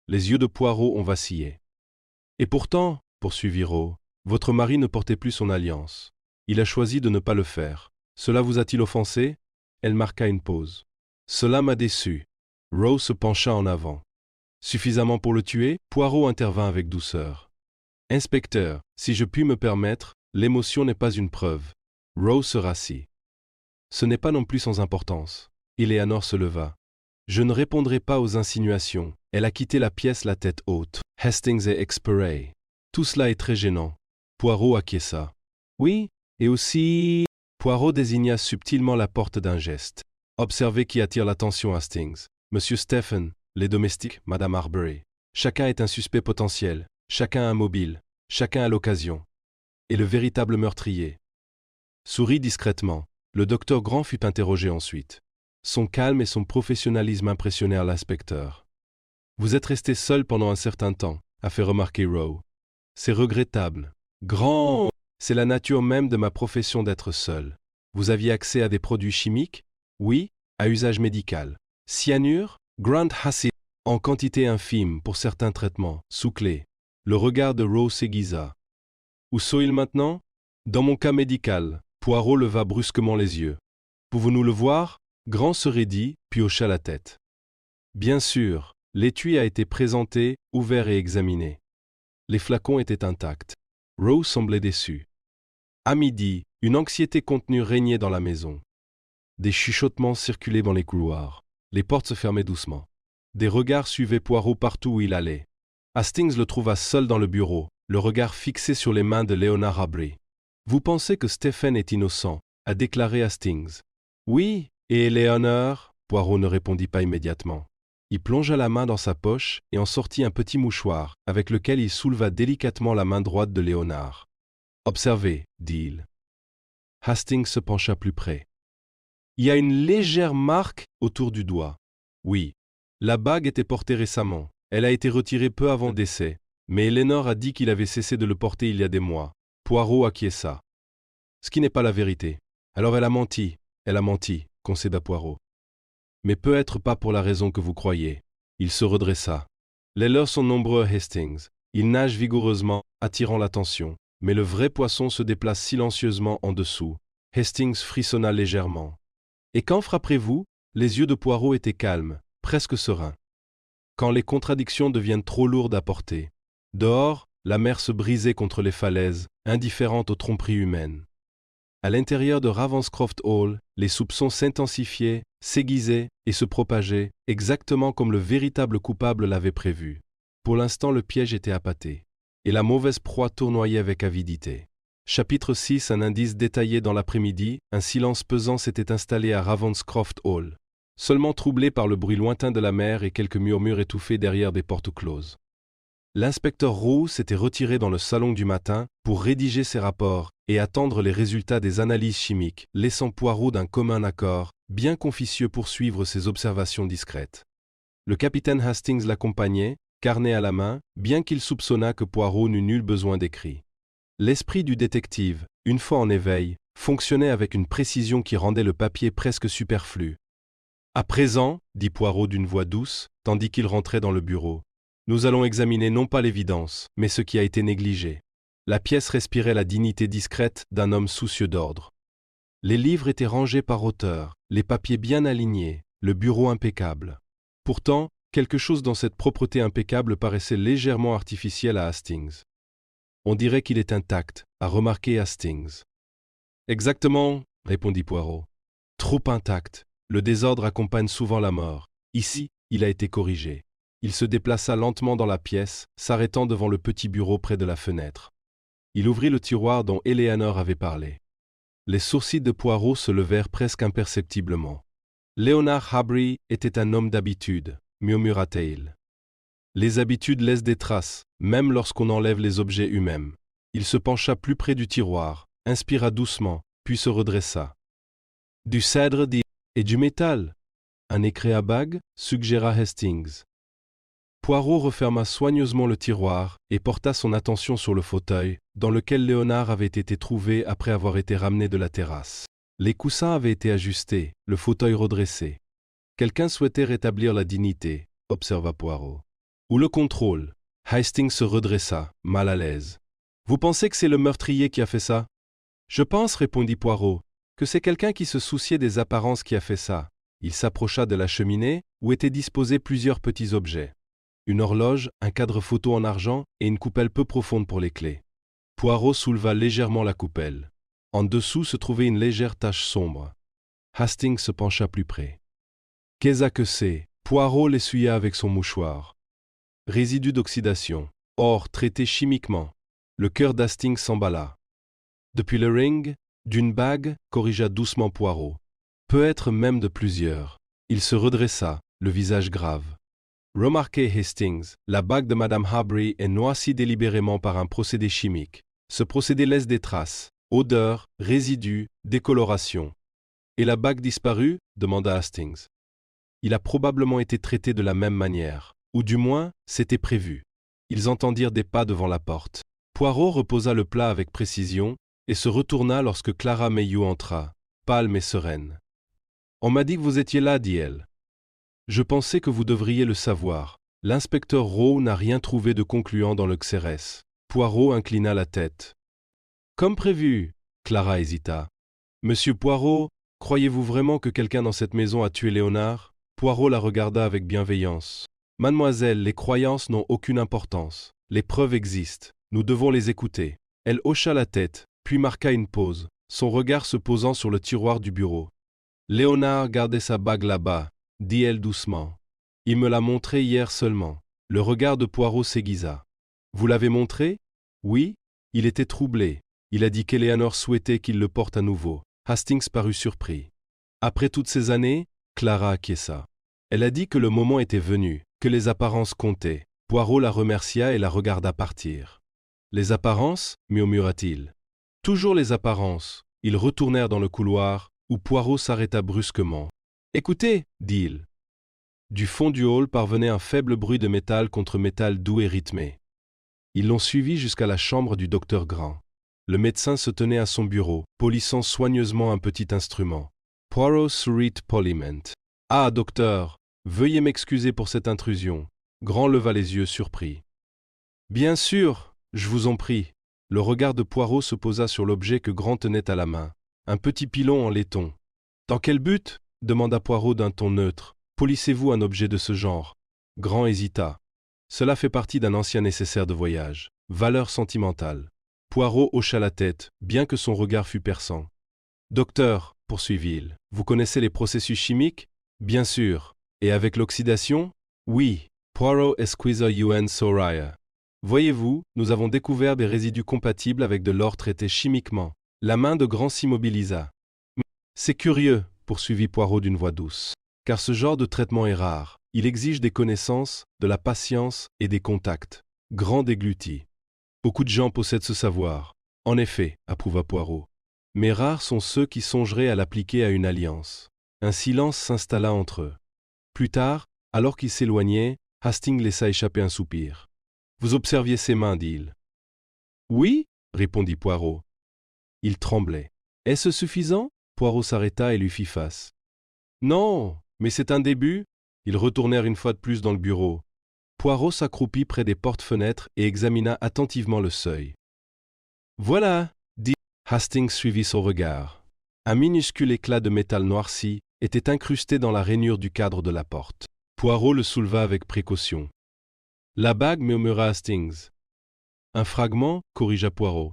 Les yeux de Poirot ont vacillé. « Et pourtant, poursuivit Rowe. Votre mari ne portait plus son alliance. Il a choisi de ne pas le faire. Cela vous a-t-il offensé? Elle marqua une pause. Cela m'a déçu. Rowe se pencha en avant. Suffisamment pour le tuer? Poirot intervint avec douceur. Inspecteur, si je puis me permettre, l'émotion n'est pas une preuve. Rowe se rassit. Ce n'est pas non plus sans importance. Eleanor se leva. Je ne répondrai pas aux insinuations. Elle a quitté la pièce la tête haute. Hastings et Experay. Tout cela est très gênant. Poirot acquiesça. Oui, et aussi... Poirot désigna subtilement la porte d'un geste. Observez qui attire l'attention, Hastings. Monsieur Stephen, les domestiques, Madame Arbery. Chacun est un suspect potentiel, chacun un mobile, chacun à l'occasion. Et le véritable meurtrier. Sourit discrètement, le docteur Grant fut interrogé ensuite. Son calme et son professionnalisme impressionnèrent l'inspecteur. Vous êtes resté seul pendant un certain temps, a fait remarquer Rowe. C'est regrettable. Grant, c'est la nature même de ma profession d'être seul. Vous aviez accès à des produits chimiques? Oui, à usage médical. Cyanure? Grant Hassett, en quantité infime pour certains traitements, sous clé. Le regard de Rowe s'aiguisa. Où sont-ils maintenant? Dans mon cas médical. Poirot leva brusquement les yeux. Pouvons-nous le voir? Grant se raidit, puis hocha la tête. Bien sûr, l'étui a été présenté, ouvert et examiné. Les flacons étaient intacts. Rowe semblait déçu. À midi, une anxiété contenue régnait dans la maison. Des chuchotements circulaient dans les couloirs. Les portes se fermaient doucement. Des regards suivaient Poirot partout où il allait. Hastings le trouva seul dans le bureau, le regard fixé sur les mains de Leonard Arbery. « Vous pensez que Stephen est innocent ?» a déclaré Hastings. « Oui, et Eleanor ?» Poirot ne répondit pas immédiatement. Il plongea la main dans sa poche et en sortit un petit mouchoir, avec lequel il souleva délicatement la main droite de Léonard. « Observez, dit-il. » Hastings se pencha plus près. « Il y a une légère marque autour du doigt. » « Oui. La bague était portée récemment. Elle a été retirée peu avant le décès, mais Eleanor a dit qu'il avait cessé de le porter il y a des mois. » Poirot acquiesça. « Ce qui n'est pas la vérité. Alors elle a menti, concéda Poirot. Mais peut-être pas pour la raison que vous croyez. » Il se redressa. « Les leurres sont nombreux, Hastings. Ils nagent vigoureusement, attirant l'attention, mais le vrai poisson se déplace silencieusement en dessous. » Hastings frissonna légèrement. « Et quand frapperez-vous » Les yeux de Poirot étaient calmes, presque sereins. Quand les contradictions deviennent trop lourdes à porter. Dehors, la mer se brisait contre les falaises, indifférente aux tromperies humaines. À l'intérieur de Ravenscroft Hall, les soupçons s'intensifiaient, s'aiguisaient et se propageaient, exactement comme le véritable coupable l'avait prévu. Pour l'instant, le piège était appâté, et la mauvaise proie tournoyait avec avidité. Chapitre 6, un indice détaillé dans l'après-midi, un silence pesant s'était installé à Ravenscroft Hall, seulement troublé par le bruit lointain de la mer et quelques murmures étouffés derrière des portes closes. L'inspecteur Rowe s'était retiré dans le salon du matin pour rédiger ses rapports et attendre les résultats des analyses chimiques, laissant Poirot d'un commun accord, bien conficieux poursuivre ses observations discrètes. Le capitaine Hastings l'accompagnait, carnet à la main, bien qu'il soupçonnât que Poirot n'eût nul besoin d'écrit. L'esprit du détective, une fois en éveil, fonctionnait avec une précision qui rendait le papier presque superflu. « À présent, dit Poirot d'une voix douce, tandis qu'il rentrait dans le bureau, nous allons examiner non pas l'évidence, mais ce qui a été négligé. » La pièce respirait la dignité discrète d'un homme soucieux d'ordre. Les livres étaient rangés par auteur, les papiers bien alignés, le bureau impeccable. Pourtant, quelque chose dans cette propreté impeccable paraissait légèrement artificiel à Hastings. « On dirait qu'il est intact », a remarqué Hastings. « Exactement, » répondit Poirot. « Trop intact. Le désordre accompagne souvent la mort. Ici, il a été corrigé. » Il se déplaça lentement dans la pièce, s'arrêtant devant le petit bureau près de la fenêtre. Il ouvrit le tiroir dont Eleanor avait parlé. Les sourcils de Poirot se levèrent presque imperceptiblement. « Leonard Arbery était un homme d'habitude, » murmura-t-il. « Les habitudes laissent des traces, même lorsqu'on enlève les objets eux-mêmes. » Il se pencha plus près du tiroir, inspira doucement, puis se redressa. « Du cèdre, dit, et du métal. » Un écrit à bague, suggéra Hastings. Poirot referma soigneusement le tiroir et porta son attention sur le fauteuil, dans lequel Léonard avait été trouvé après avoir été ramené de la terrasse. Les coussins avaient été ajustés, le fauteuil redressé. Quelqu'un souhaitait rétablir la dignité, observa Poirot. Ou le contrôle. Hastings se redressa, mal à l'aise. Vous pensez que c'est le meurtrier qui a fait ça? Je pense, répondit Poirot, que c'est quelqu'un qui se souciait des apparences qui a fait ça. Il s'approcha de la cheminée où étaient disposés plusieurs petits objets. Une horloge, un cadre photo en argent et une coupelle peu profonde pour les clés. Poirot souleva légèrement la coupelle. En dessous se trouvait une légère tache sombre. Hastings se pencha plus près. Qu'est-ce que c'est? Poirot l'essuya avec son mouchoir. Résidu d'oxydation. Or traité chimiquement. Le cœur d'Hastings s'emballa. Depuis le ring, d'une bague, corrigea doucement Poirot. Peut-être même de plusieurs. Il se redressa, le visage grave. Remarquez, Hastings, la bague de Madame Harbury est noircie délibérément par un procédé chimique. Ce procédé laisse des traces, odeurs, résidus, décoloration. Et la bague disparue? Demanda Hastings. Il a probablement été traité de la même manière, ou du moins, c'était prévu. Ils entendirent des pas devant la porte. Poirot reposa le plat avec précision et se retourna lorsque Clara Mayhew entra, pâle mais sereine. « On m'a dit que vous étiez là, dit-elle. Je pensais que vous devriez le savoir. L'inspecteur Rowe n'a rien trouvé de concluant dans le XRS. » Poirot inclina la tête. « Comme prévu. » Clara hésita. « Monsieur Poirot, croyez-vous vraiment que quelqu'un dans cette maison a tué Léonard ?» Poirot la regarda avec bienveillance. « Mademoiselle, les croyances n'ont aucune importance. Les preuves existent. Nous devons les écouter. » Elle hocha la tête, puis marqua une pause, son regard se posant sur le tiroir du bureau. « Léonard gardait sa bague là-bas, dit-elle doucement. Il me l'a montré hier seulement. » Le regard de Poirot s'aiguisa. « Vous l'avez montré? » Oui. Il était troublé. Il a dit qu'Eleanor souhaitait qu'il le porte à nouveau. Hastings parut surpris. Après toutes ces années, Clara acquiesça. Elle a dit que le moment était venu, que les apparences comptaient. Poirot la remercia et la regarda partir. « Les apparences » murmura-t-il. « Toujours les apparences. » Ils retournèrent dans le couloir, où Poirot s'arrêta brusquement. « Écoutez, dit-il. » Du fond du hall parvenait un faible bruit de métal contre métal doux et rythmé. Ils l'ont suivi jusqu'à la chambre du docteur Grant. Le médecin se tenait à son bureau, polissant soigneusement un petit instrument. Poirot sourit poliment. « Ah, docteur, veuillez m'excuser pour cette intrusion. » Grant leva les yeux surpris. « Bien sûr, je vous en prie. » Le regard de Poirot se posa sur l'objet que Grant tenait à la main. Un petit pilon en laiton. « Dans quel but ?» demanda Poirot d'un ton neutre. « Polissez-vous un objet de ce genre ?» Grant hésita. « Cela fait partie d'un ancien nécessaire de voyage. Valeur sentimentale. » Poirot hocha la tête, bien que son regard fût perçant. « Docteur, poursuivit-il, vous connaissez les processus chimiques? Bien sûr. Et avec l'oxydation? Oui. Poirot esquissa un Soraya. Voyez-vous, nous avons découvert des résidus compatibles avec de l'or traité chimiquement. La main de Grant s'immobilisa. C'est curieux, poursuivit Poirot d'une voix douce, car ce genre de traitement est rare. Il exige des connaissances, de la patience et des contacts. Grant déglutit. Beaucoup de gens possèdent ce savoir. En effet, approuva Poirot. Mais rares sont ceux qui songeraient à l'appliquer à une alliance. Un silence s'installa entre eux. Plus tard, alors qu'ils s'éloignaient, Hastings laissa échapper un soupir. « Vous observiez ses mains, dit-il. »« Oui, répondit Poirot. Il tremblait. « Est-ce suffisant ?» Poirot s'arrêta et lui fit face. « Non, mais c'est un début. » Ils retournèrent une fois de plus dans le bureau. Poirot s'accroupit près des portes-fenêtres et examina attentivement le seuil. « Voilà, dit Hastings suivit son regard. Un minuscule éclat de métal noirci était incrusté dans la rainure du cadre de la porte. Poirot le souleva avec précaution. « La bague, murmura Hastings. »« Un fragment, corrigea Poirot. »«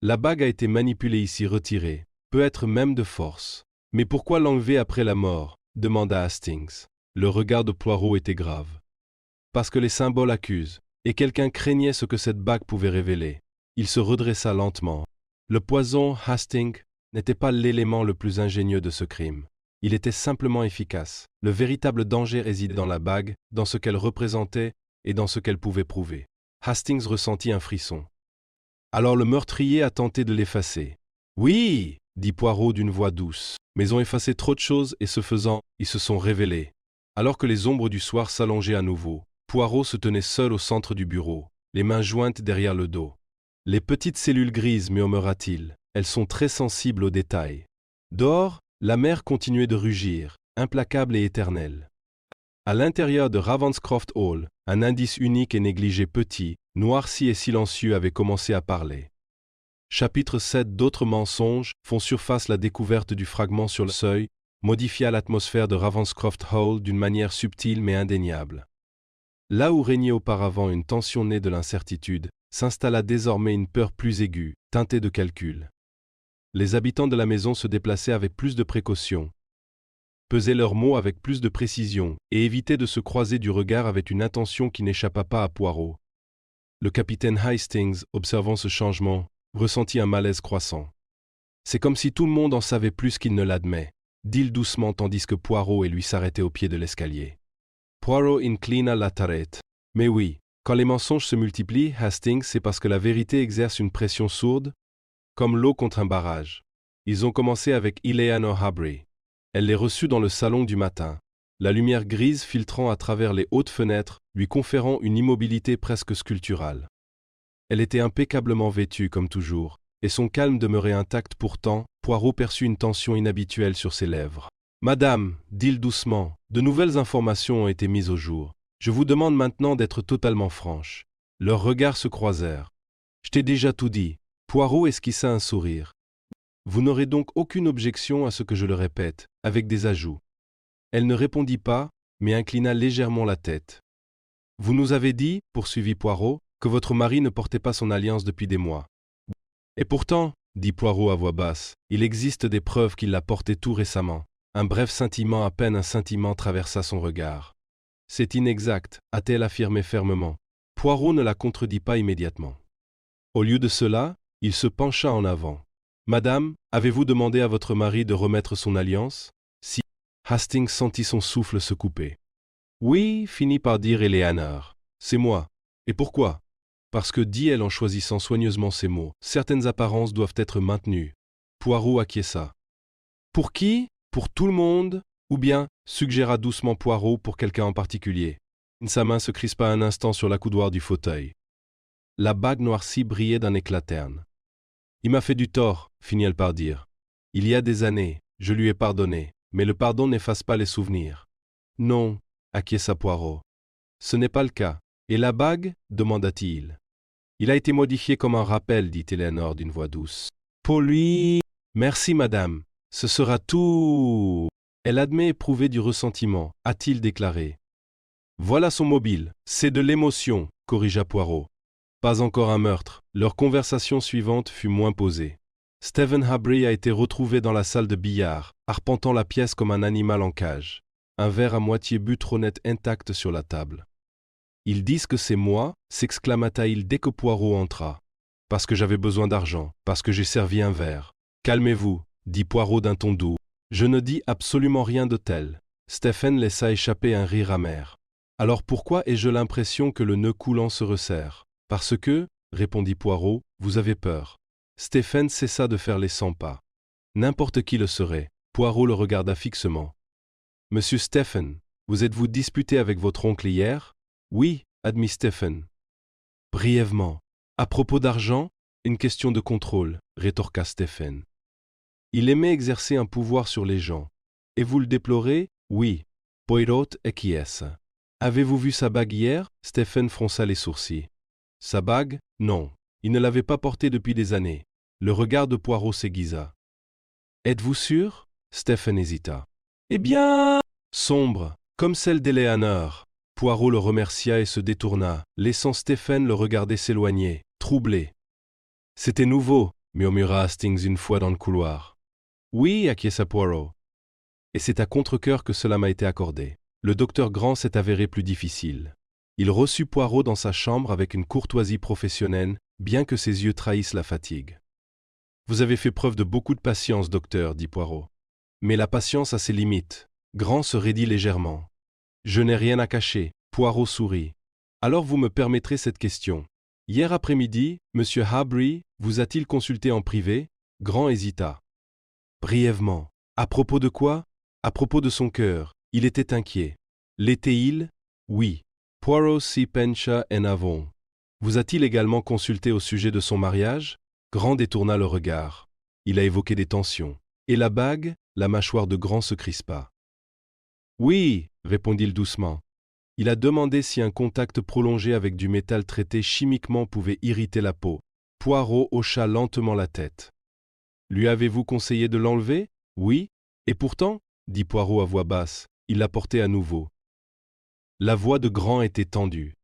La bague a été manipulée ici, retirée, peut être même de force. Mais pourquoi l'enlever après la mort ?» demanda Hastings. Le regard de Poirot était grave. « Parce que les symboles accusent, et quelqu'un craignait ce que cette bague pouvait révéler. » Il se redressa lentement. Le poison, Hastings, n'était pas l'élément le plus ingénieux de ce crime. Il était simplement efficace. Le véritable danger résidait dans la bague, dans ce qu'elle représentait et dans ce qu'elle pouvait prouver. Hastings ressentit un frisson. Alors le meurtrier a tenté de l'effacer. « Oui, dit Poirot d'une voix douce, mais ont effacé trop de choses et ce faisant, ils se sont révélés. » Alors que les ombres du soir s'allongeaient à nouveau, Poirot se tenait seul au centre du bureau, les mains jointes derrière le dos. « Les petites cellules grises, murmura-t-il, elles sont très sensibles aux détails. » Dehors, la mer continuait de rugir, implacable et éternelle. À l'intérieur de Ravenscroft Hall, un indice unique et négligé petit, noirci et silencieux avait commencé à parler. Chapitre 7. D'autres mensonges font surface. La découverte du fragment sur le seuil modifia l'atmosphère de Ravenscroft Hall d'une manière subtile mais indéniable. Là où régnait auparavant une tension née de l'incertitude, s'installa désormais une peur plus aiguë, teintée de calcul. Les habitants de la maison se déplaçaient avec plus de précaution, pesaient leurs mots avec plus de précision et évitaient de se croiser du regard avec une attention qui n'échappa pas à Poirot. Le capitaine Hastings, observant ce changement, ressentit un malaise croissant. C'est comme si tout le monde en savait plus qu'il ne l'admet, dit-il doucement tandis que Poirot et lui s'arrêtaient au pied de l'escalier. Poirot inclina la tête. Mais oui, quand les mensonges se multiplient, Hastings, c'est parce que la vérité exerce une pression sourde, comme l'eau contre un barrage. Ils ont commencé avec Eleanor Habry. Elle les reçut dans le salon du matin, la lumière grise filtrant à travers les hautes fenêtres, lui conférant une immobilité presque sculpturale. Elle était impeccablement vêtue comme toujours, et son calme demeurait intact pourtant. Poirot perçut une tension inhabituelle sur ses lèvres. « Madame, dit-il doucement, de nouvelles informations ont été mises au jour. Je vous demande maintenant d'être totalement franche. » Leurs regards se croisèrent. « Je t'ai déjà tout dit. » Poirot esquissa un sourire. « Vous n'aurez donc aucune objection à ce que je le répète, avec des ajouts. » Elle ne répondit pas, mais inclina légèrement la tête. « Vous nous avez dit, poursuivit Poirot, que votre mari ne portait pas son alliance depuis des mois. »« Et pourtant, dit Poirot à voix basse, il existe des preuves qu'il l'a porté tout récemment. » Un bref scintillement, à peine un scintillement traversa son regard. « C'est inexact, a-t-elle affirmé fermement. » Poirot ne la contredit pas immédiatement. Au lieu de cela, il se pencha en avant. « Madame, avez-vous demandé à votre mari de remettre son alliance ?» Si. Hastings sentit son souffle se couper. « Oui, finit par dire Eleanor. C'est moi. Et pourquoi ? Parce que, dit-elle en choisissant soigneusement ses mots, certaines apparences doivent être maintenues. » Poirot acquiesça. « Pour qui ? Pour tout le monde ? Ou bien, suggéra doucement Poirot, pour quelqu'un en particulier. » Sa main se crispa un instant sur l'accoudoir du fauteuil. La bague noircie brillait d'un éclat terne. « Il m'a fait du tort, finit-elle par dire. Il y a des années, je lui ai pardonné, mais le pardon n'efface pas les souvenirs. »« Non, acquiesça Poirot. Ce n'est pas le cas. Et la bague ? Demanda-t-il. Il a été modifié comme un rappel, dit Eleanor d'une voix douce. Pour lui. Merci, madame. Ce sera tout. Elle admet éprouver du ressentiment, a-t-il déclaré. Voilà son mobile. C'est de l'émotion, corrigea Poirot. Pas encore un meurtre. Leur conversation suivante fut moins posée. Stephen Habry a été retrouvé dans la salle de billard, arpentant la pièce comme un animal en cage. Un verre à moitié bu trônait intact sur la table. Ils disent que c'est moi, s'exclama-t-il dès que Poirot entra. Parce que j'avais besoin d'argent, parce que j'ai servi un verre. Calmez-vous, dit Poirot d'un ton doux. Je ne dis absolument rien de tel. Stephen laissa échapper un rire amer. Alors pourquoi ai-je l'impression que le nœud coulant se resserre ? Parce que, répondit Poirot, vous avez peur. Stephen cessa de faire les 100 pas. N'importe qui le serait. Poirot le regarda fixement. Monsieur Stephen, vous êtes-vous disputé avec votre oncle hier ? Oui, admit Stephen. Brièvement. À propos d'argent ? Une question de contrôle, rétorqua Stephen. Il aimait exercer un pouvoir sur les gens. Et vous le déplorez ? Oui. Poirot acquiesce. Avez-vous vu sa bague hier ? Stephen fronça les sourcils. Sa bague ? Non. Il ne l'avait pas portée depuis des années. Le regard de Poirot s'aiguisa. Êtes-vous sûr ? Stephen hésita. Eh bien… Sombre, comme celle d'Eleanor. Poirot le remercia et se détourna, laissant Stephen le regarder s'éloigner, troublé. C'était nouveau, murmura Hastings une fois dans le couloir. Oui, acquiesça Poirot. Et c'est à contre-cœur que cela m'a été accordé. Le docteur Grant s'est avéré plus difficile. Il reçut Poirot dans sa chambre avec une courtoisie professionnelle, bien que ses yeux trahissent la fatigue. Vous avez fait preuve de beaucoup de patience, docteur, dit Poirot. Mais la patience a ses limites. Grant se raidit légèrement. Je n'ai rien à cacher. Poirot sourit. Alors vous me permettrez cette question. Hier après-midi, M. Habry vous a-t-il consulté en privé ? Grant hésita. Brièvement. À propos de quoi ? À propos de son cœur. Il était inquiet. L'était-il ? Oui. Poirot s'y pencha en avant. Vous a-t-il également consulté au sujet de son mariage ? Grant détourna le regard. Il a évoqué des tensions. Et la bague ? La mâchoire de Grant se crispa. Oui, répondit-il doucement. Il a demandé si un contact prolongé avec du métal traité chimiquement pouvait irriter la peau. Poirot hocha lentement la tête. Lui avez-vous conseillé de l'enlever? Oui. Et pourtant, dit Poirot à voix basse, il l'a porté à nouveau. La voix de Grand était tendue.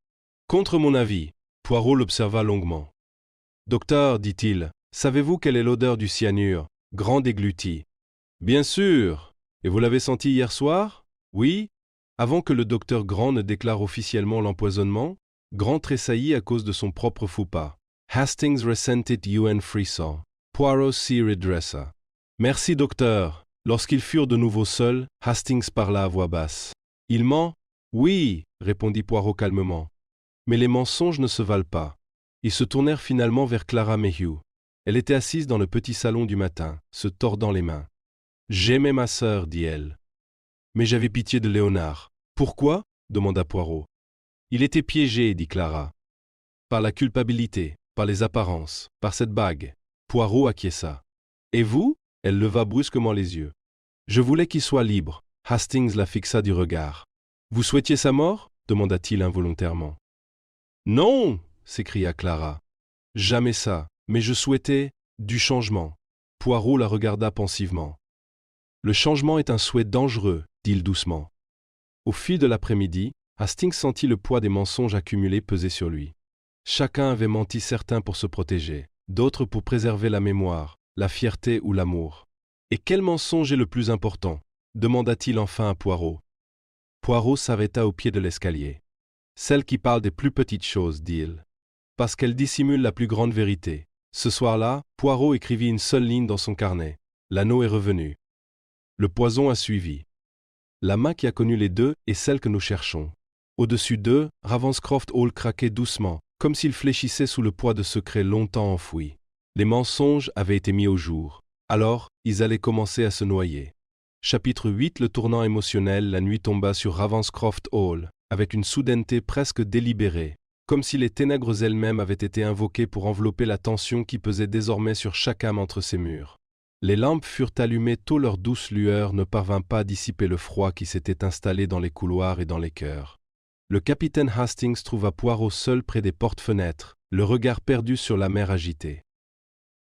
Contre mon avis, Poirot l'observa longuement. Docteur, dit-il, savez-vous quelle est l'odeur du cyanure? Grand déglutit. Bien sûr. Et vous l'avez senti hier soir? Oui. Avant que le docteur Grand ne déclare officiellement l'empoisonnement, Grand tressaillit à cause de son propre faux pas. Hastings resented UN frisson. Poirot s'y redressa. Merci, docteur. Lorsqu'ils furent de nouveau seuls, Hastings parla à voix basse. Il ment? Oui, répondit Poirot calmement. Mais les mensonges ne se valent pas. Ils se tournèrent finalement vers Clara Mayhew. Elle était assise dans le petit salon du matin, se tordant les mains. J'aimais ma sœur, dit-elle. Mais j'avais pitié de Léonard. Pourquoi? Demanda Poirot. Il était piégé, dit Clara. Par la culpabilité, par les apparences, par cette bague. Poirot acquiesça. Et vous? Elle leva brusquement les yeux. Je voulais qu'il soit libre. Hastings la fixa du regard. Vous souhaitiez sa mort? Demanda-t-il involontairement. Non! S'écria Clara. Jamais ça, mais je souhaitais du changement. Poirot la regarda pensivement. Le changement est un souhait dangereux, dit-il doucement. Au fil de l'après-midi, Hastings sentit le poids des mensonges accumulés peser sur lui. Chacun avait menti, certains pour se protéger, d'autres pour préserver la mémoire, la fierté ou l'amour. Et quel mensonge est le plus important? Demanda-t-il enfin à Poirot. Poirot s'arrêta au pied de l'escalier. Celle qui parle des plus petites choses, dit-il. Parce qu'elle dissimule la plus grande vérité. Ce soir-là, Poirot écrivit une seule ligne dans son carnet. L'anneau est revenu. Le poison a suivi. La main qui a connu les deux est celle que nous cherchons. Au-dessus d'eux, Ravenscroft Hall craquait doucement, comme s'il fléchissait sous le poids de secrets longtemps enfouis. Les mensonges avaient été mis au jour. Alors, ils allaient commencer à se noyer. Chapitre 8. Le tournant émotionnel, la nuit tomba sur Ravenscroft Hall, avec une soudaineté presque délibérée, comme si les ténèbres elles-mêmes avaient été invoquées pour envelopper la tension qui pesait désormais sur chaque âme entre ces murs. Les lampes furent allumées, tôt leur douce lueur ne parvint pas à dissiper le froid qui s'était installé dans les couloirs et dans les cœurs. Le capitaine Hastings trouva Poirot seul près des portes-fenêtres, le regard perdu sur la mer agitée.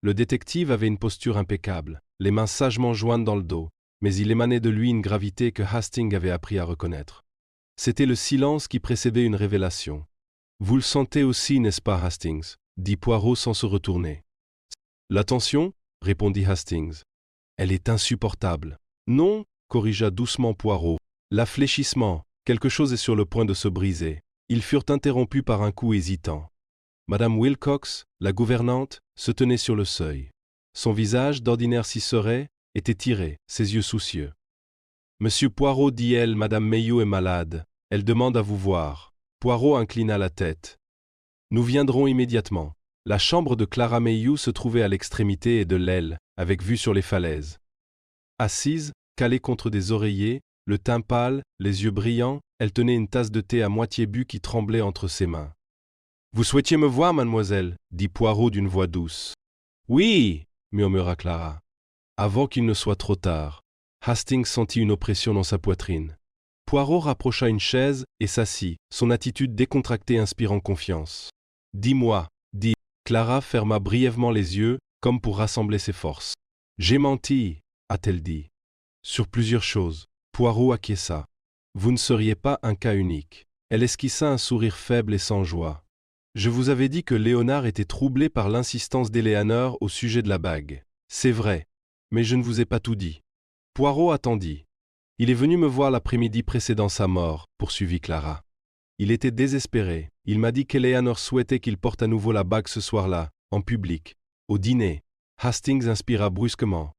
Le détective avait une posture impeccable, les mains sagement jointes dans le dos, mais il émanait de lui une gravité que Hastings avait appris à reconnaître. C'était le silence qui précédait une révélation. « Vous le sentez aussi, n'est-ce pas, Hastings ?» dit Poirot sans se retourner. « L'attention ?» répondit Hastings. « Elle est insupportable. »« Non, » corrigea doucement Poirot. « L'affléchissement, quelque chose est sur le point de se briser. » Ils furent interrompus par un coup hésitant. Madame Wilcox, la gouvernante, se tenait sur le seuil. Son visage, d'ordinaire si serein, était tiré, ses yeux soucieux. « Monsieur Poirot, dit-elle, Madame Mayhew est malade. Elle demande à vous voir. » Poirot inclina la tête. « Nous viendrons immédiatement. » La chambre de Clara Mayhew se trouvait à l'extrémité et de l'aile, avec vue sur les falaises. Assise, calée contre des oreillers, le teint pâle, les yeux brillants, elle tenait une tasse de thé à moitié bue qui tremblait entre ses mains. « Vous souhaitiez me voir, mademoiselle » dit Poirot d'une voix douce. « Oui » murmura Clara. Avant qu'il ne soit trop tard, Hastings sentit une oppression dans sa poitrine. Poirot rapprocha une chaise et s'assit, son attitude décontractée inspirant confiance. « Dis-moi, dit Clara ferma brièvement les yeux, comme pour rassembler ses forces. « J'ai menti, a-t-elle dit. Sur plusieurs choses. » Poirot acquiesça. « Vous ne seriez pas un cas unique. » Elle esquissa un sourire faible et sans joie. « Je vous avais dit que Léonard était troublé par l'insistance d'Eleanor au sujet de la bague. C'est vrai, mais je ne vous ai pas tout dit. » Poirot attendit. « Il est venu me voir l'après-midi précédant sa mort, » poursuivit Clara. Il était désespéré. Il m'a dit qu'Eleanor souhaitait qu'il porte à nouveau la bague ce soir-là, en public, au dîner. Hastings inspira brusquement.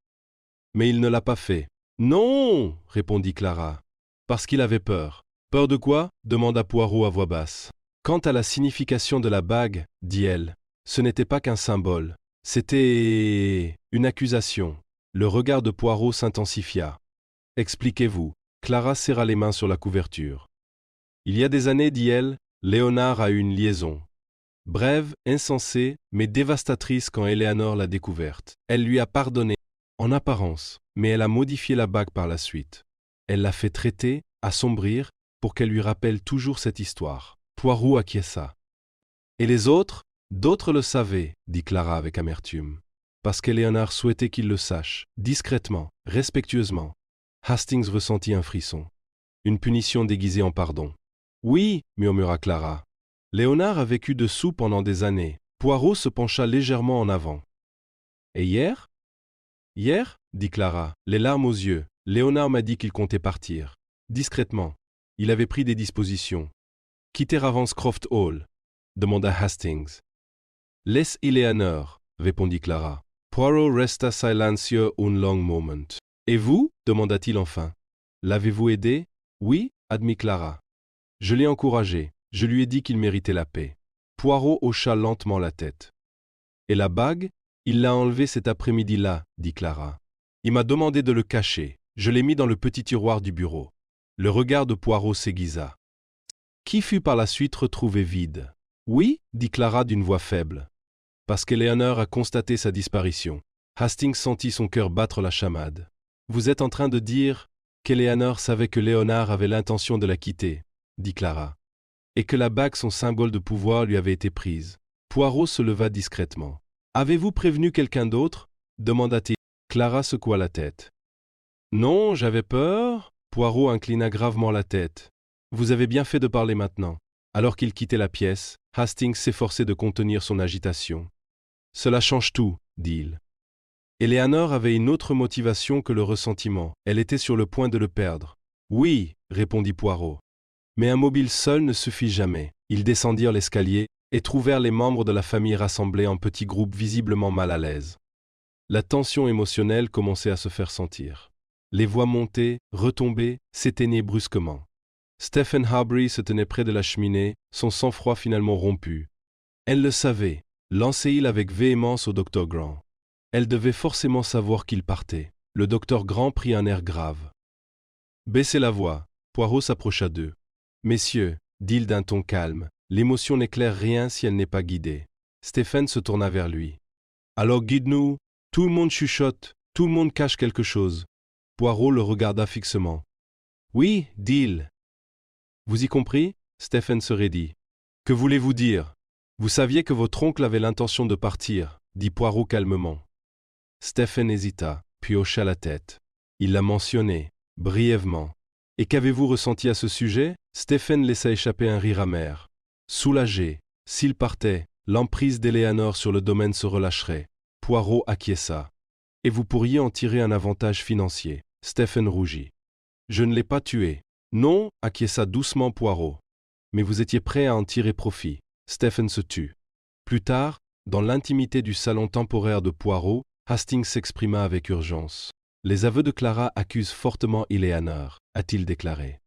Mais il ne l'a pas fait. « Non !» répondit Clara. « Parce qu'il avait peur. »« Peur de quoi ?» demanda Poirot à voix basse. « Quant à la signification de la bague, dit elle, ce n'était pas qu'un symbole. C'était une accusation. » Le regard de Poirot s'intensifia. « Expliquez-vous. » Clara serra les mains sur la couverture. « Il y a des années, dit-elle, Léonard a eu une liaison. Brève, insensée, mais dévastatrice quand Eleanor l'a découverte. Elle lui a pardonné, en apparence, mais elle a modifié la bague par la suite. Elle l'a fait traiter, assombrir, pour qu'elle lui rappelle toujours cette histoire. Poirot acquiesça. Et les autres? D'autres le savaient, dit Clara avec amertume. Parce qu'Eleanor souhaitait qu'il le sache, discrètement, respectueusement. Hastings ressentit un frisson. Une punition déguisée en pardon. Oui, murmura Clara. Léonard a vécu dessous pendant des années. Poirot se pencha légèrement en avant. Et hier? Hier, dit Clara, les larmes aux yeux. Léonard m'a dit qu'il comptait partir. Discrètement. Il avait pris des dispositions. Quitter Ravenscroft Hall, demanda Hastings. Laisse Eleanor, répondit Clara. Poirot resta silencieux un long moment. Et vous? Demanda-t-il enfin. L'avez-vous aidé? Oui, admit Clara. Je l'ai encouragé. Je lui ai dit qu'il méritait la paix. Poirot hocha lentement la tête. Et la bague? Il l'a enlevée cet après-midi-là, dit Clara. Il m'a demandé de le cacher. Je l'ai mis dans le petit tiroir du bureau. Le regard de Poirot s'aiguisa. Qui fut par la suite retrouvé vide. Oui, dit Clara d'une voix faible. Parce qu'Eleanor a constaté sa disparition. Hastings sentit son cœur battre la chamade. Vous êtes en train de dire qu'Eleanor savait que Léonard avait l'intention de la quitter, dit Clara, et que la bague, son symbole de pouvoir, lui avait été prise. Poirot se leva discrètement. Avez-vous prévenu quelqu'un d'autre? Demanda-t-il. Clara secoua la tête. Non, j'avais peur. Poirot inclina gravement la tête. Vous avez bien fait de parler maintenant. Alors qu'il quittait la pièce, Hastings s'efforçait de contenir son agitation. Cela change tout, dit-il. Eleanor avait une autre motivation que le ressentiment. Elle était sur le point de le perdre. Oui, répondit Poirot. Mais un mobile seul ne suffit jamais. Ils descendirent l'escalier et trouvèrent les membres de la famille rassemblés en petits groupes visiblement mal à l'aise. La tension émotionnelle commençait à se faire sentir. Les voix montaient, retombaient, s'éteignaient brusquement. Stephen Harbury se tenait près de la cheminée, son sang-froid finalement rompu. Elle le savait, lançait-il avec véhémence au docteur Grant. Elle devait forcément savoir qu'il partait. Le docteur Grant prit un air grave. Baissez la voix. Poirot s'approcha d'eux. Messieurs, dit-il d'un ton calme, l'émotion n'éclaire rien si elle n'est pas guidée. Stephen se tourna vers lui. Alors guide-nous. Tout le monde chuchote, tout le monde cache quelque chose. Poirot le regarda fixement. Oui, dit-il. Vous y compris? Stephen se raidit. Que voulez-vous dire? Vous saviez que votre oncle avait l'intention de partir, dit Poirot calmement. Stephen hésita, puis hocha la tête. Il l'a mentionné, brièvement. Et qu'avez-vous ressenti à ce sujet? Stephen laissa échapper un rire amer. Soulagé, s'il partait, l'emprise d'Eleanor sur le domaine se relâcherait. Poirot acquiesça. Et vous pourriez en tirer un avantage financier. Stephen rougit. Je ne l'ai pas tué. Non, acquiesça doucement Poirot. Mais vous étiez prêt à en tirer profit. Stephen se tut. Plus tard, dans l'intimité du salon temporaire de Poirot, Hastings s'exprima avec urgence. Les aveux de Clara accusent fortement Eleanor, a-t-il déclaré.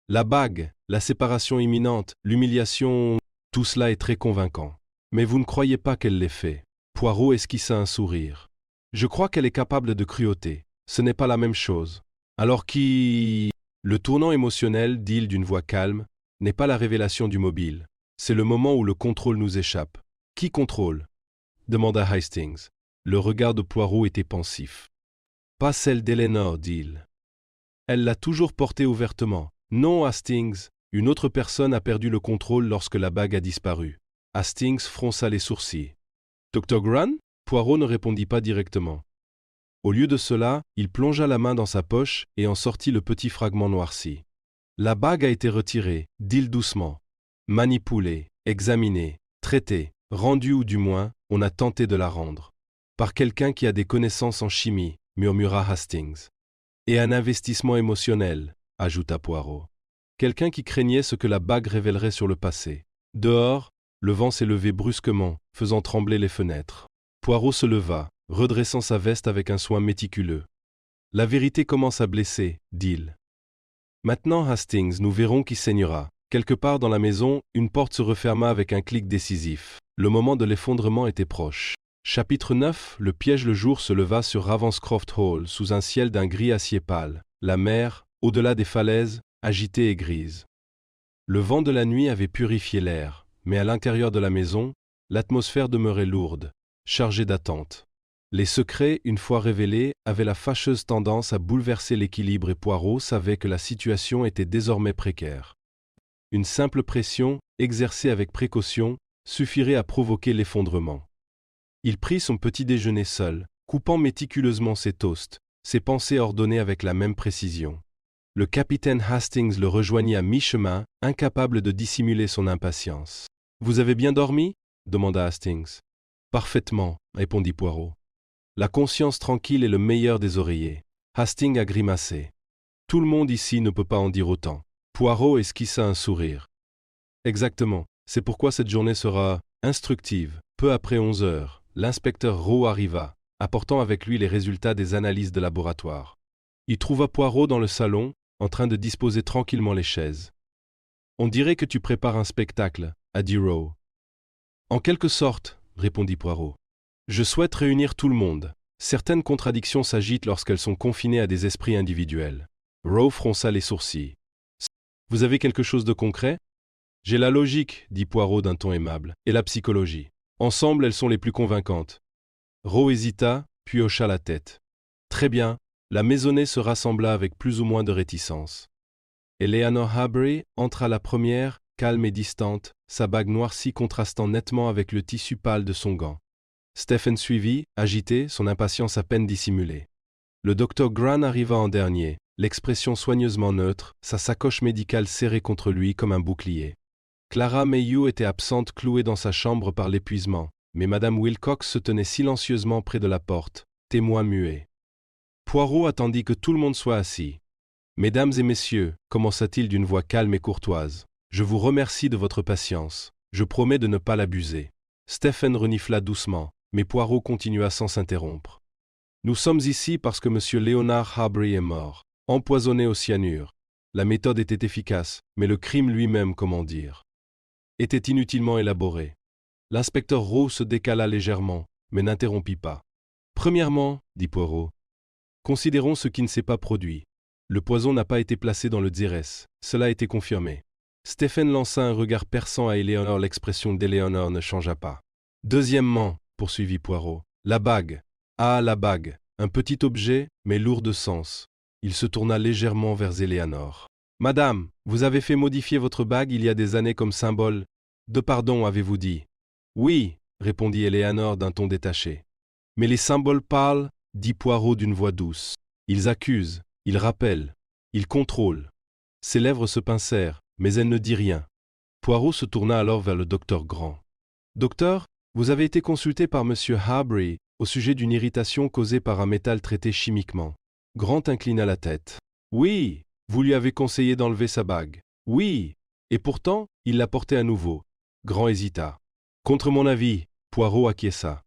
La bague, la séparation imminente, l'humiliation, tout cela est très convaincant. Mais vous ne croyez pas qu'elle l'ait fait. Poirot esquissa un sourire. Je crois qu'elle est capable de cruauté. Ce n'est pas la même chose. Alors qui... Le tournant émotionnel, dit-il d'une voix calme, n'est pas la révélation du mobile. C'est le moment où le contrôle nous échappe. Qui contrôle? Demanda Hastings. Le regard de Poirot était pensif. Pas celle d'Eleanor, dit-il. Elle l'a toujours portée ouvertement. Non, Hastings. Une autre personne a perdu le contrôle lorsque la bague a disparu. Hastings fronça les sourcils. Dr. Grant? Poirot ne répondit pas directement. Au lieu de cela, il plongea la main dans sa poche et en sortit le petit fragment noirci. La bague a été retirée, dit-il doucement. Manipulée, examinée, traitée, rendue ou du moins, on a tenté de la rendre. Par quelqu'un qui a des connaissances en chimie, murmura Hastings. Et un investissement émotionnel, ajouta Poirot. Quelqu'un qui craignait ce que la bague révélerait sur le passé. Dehors, le vent s'est levé brusquement, faisant trembler les fenêtres. Poirot se leva, redressant sa veste avec un soin méticuleux. La vérité commence à blesser, dit-il. Maintenant, Hastings, nous verrons qui saignera. Quelque part dans la maison, une porte se referma avec un clic décisif. Le moment de l'effondrement était proche. Chapitre 9. Le piège le jour se leva sur Ravenscroft Hall, sous un ciel d'un gris acier pâle. La mer, au-delà des falaises, agitée et grise. Le vent de la nuit avait purifié l'air, mais à l'intérieur de la maison, l'atmosphère demeurait lourde, chargée d'attente. Les secrets, une fois révélés, avaient la fâcheuse tendance à bouleverser l'équilibre et Poirot savait que la situation était désormais précaire. Une simple pression, exercée avec précaution, suffirait à provoquer l'effondrement. Il prit son petit déjeuner seul, coupant méticuleusement ses toasts, ses pensées ordonnées avec la même précision. Le capitaine Hastings le rejoignit à mi-chemin, incapable de dissimuler son impatience. « Vous avez bien dormi » demanda Hastings. « Parfaitement » répondit Poirot. La conscience tranquille est le meilleur des oreillers. Hastings a grimacé. Tout le monde ici ne peut pas en dire autant. Poirot esquissa un sourire. Exactement, c'est pourquoi cette journée sera instructive. Peu après 11 heures, l'inspecteur Rowe arriva, apportant avec lui les résultats des analyses de laboratoire. Il trouva Poirot dans le salon, en train de disposer tranquillement les chaises. « On dirait que tu prépares un spectacle » a dit Rowe. « En quelque sorte, » répondit Poirot. « Je souhaite réunir tout le monde. Certaines contradictions s'agitent lorsqu'elles sont confinées à des esprits individuels. » Rowe fronça les sourcils. « Vous avez quelque chose de concret ?»« J'ai la logique, » dit Poirot d'un ton aimable, « et la psychologie. Ensemble, elles sont les plus convaincantes. » Rowe hésita, puis hocha la tête. « Très bien. » La maisonnée se rassembla avec plus ou moins de réticence. Eleanor Harbury entra la première, calme et distante, sa bague noircie contrastant nettement avec le tissu pâle de son gant. Stephen suivit, agité, son impatience à peine dissimulée. Le docteur Grant arriva en dernier, l'expression soigneusement neutre, sa sacoche médicale serrée contre lui comme un bouclier. Clara Mayhew était absente clouée dans sa chambre par l'épuisement, mais Madame Wilcox se tenait silencieusement près de la porte, témoin muet. Poirot attendit que tout le monde soit assis. « Mesdames et messieurs, commença-t-il d'une voix calme et courtoise, je vous remercie de votre patience. Je promets de ne pas l'abuser. » Stephen renifla doucement, mais Poirot continua sans s'interrompre. « Nous sommes ici parce que M. Leonard Harbury est mort, empoisonné au cyanure. La méthode était efficace, mais le crime lui-même, comment dire, était inutilement élaboré. » L'inspecteur Rowe se décala légèrement, mais n'interrompit pas. « Premièrement, dit Poirot, considérons ce qui ne s'est pas produit. Le poison n'a pas été placé dans le Xérès. Cela a été confirmé. » Stephen lança un regard perçant à Eleanor. L'expression d'Eleanor ne changea pas. « Deuxièmement, poursuivit Poirot, la bague. Ah, la bague. Un petit objet, mais lourd de sens. » Il se tourna légèrement vers Eleanor. « Madame, vous avez fait modifier votre bague il y a des années comme symbole de pardon, avez-vous dit ?»« Oui, répondit Eleanor d'un ton détaché. « Mais les symboles parlent, dit Poirot d'une voix douce. Ils accusent, ils rappellent, ils contrôlent. » Ses lèvres se pincèrent, mais elle ne dit rien. Poirot se tourna alors vers le docteur Grant. « Docteur, vous avez été consulté par M. Harbury au sujet d'une irritation causée par un métal traité chimiquement. » Grant inclina la tête. « Oui, vous lui avez conseillé d'enlever sa bague. Oui, et pourtant, il l'a portée à nouveau. » Grant hésita. « Contre mon avis, » Poirot acquiesça.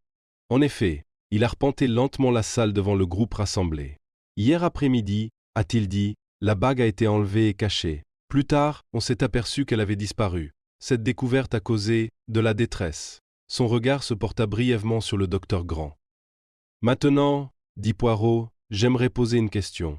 En effet, il arpentait lentement la salle devant le groupe rassemblé. Hier après-midi, a-t-il dit, la bague a été enlevée et cachée. Plus tard, on s'est aperçu qu'elle avait disparu. Cette découverte a causé de la détresse. Son regard se porta brièvement sur le docteur Grant. « Maintenant, dit Poirot, j'aimerais poser une question.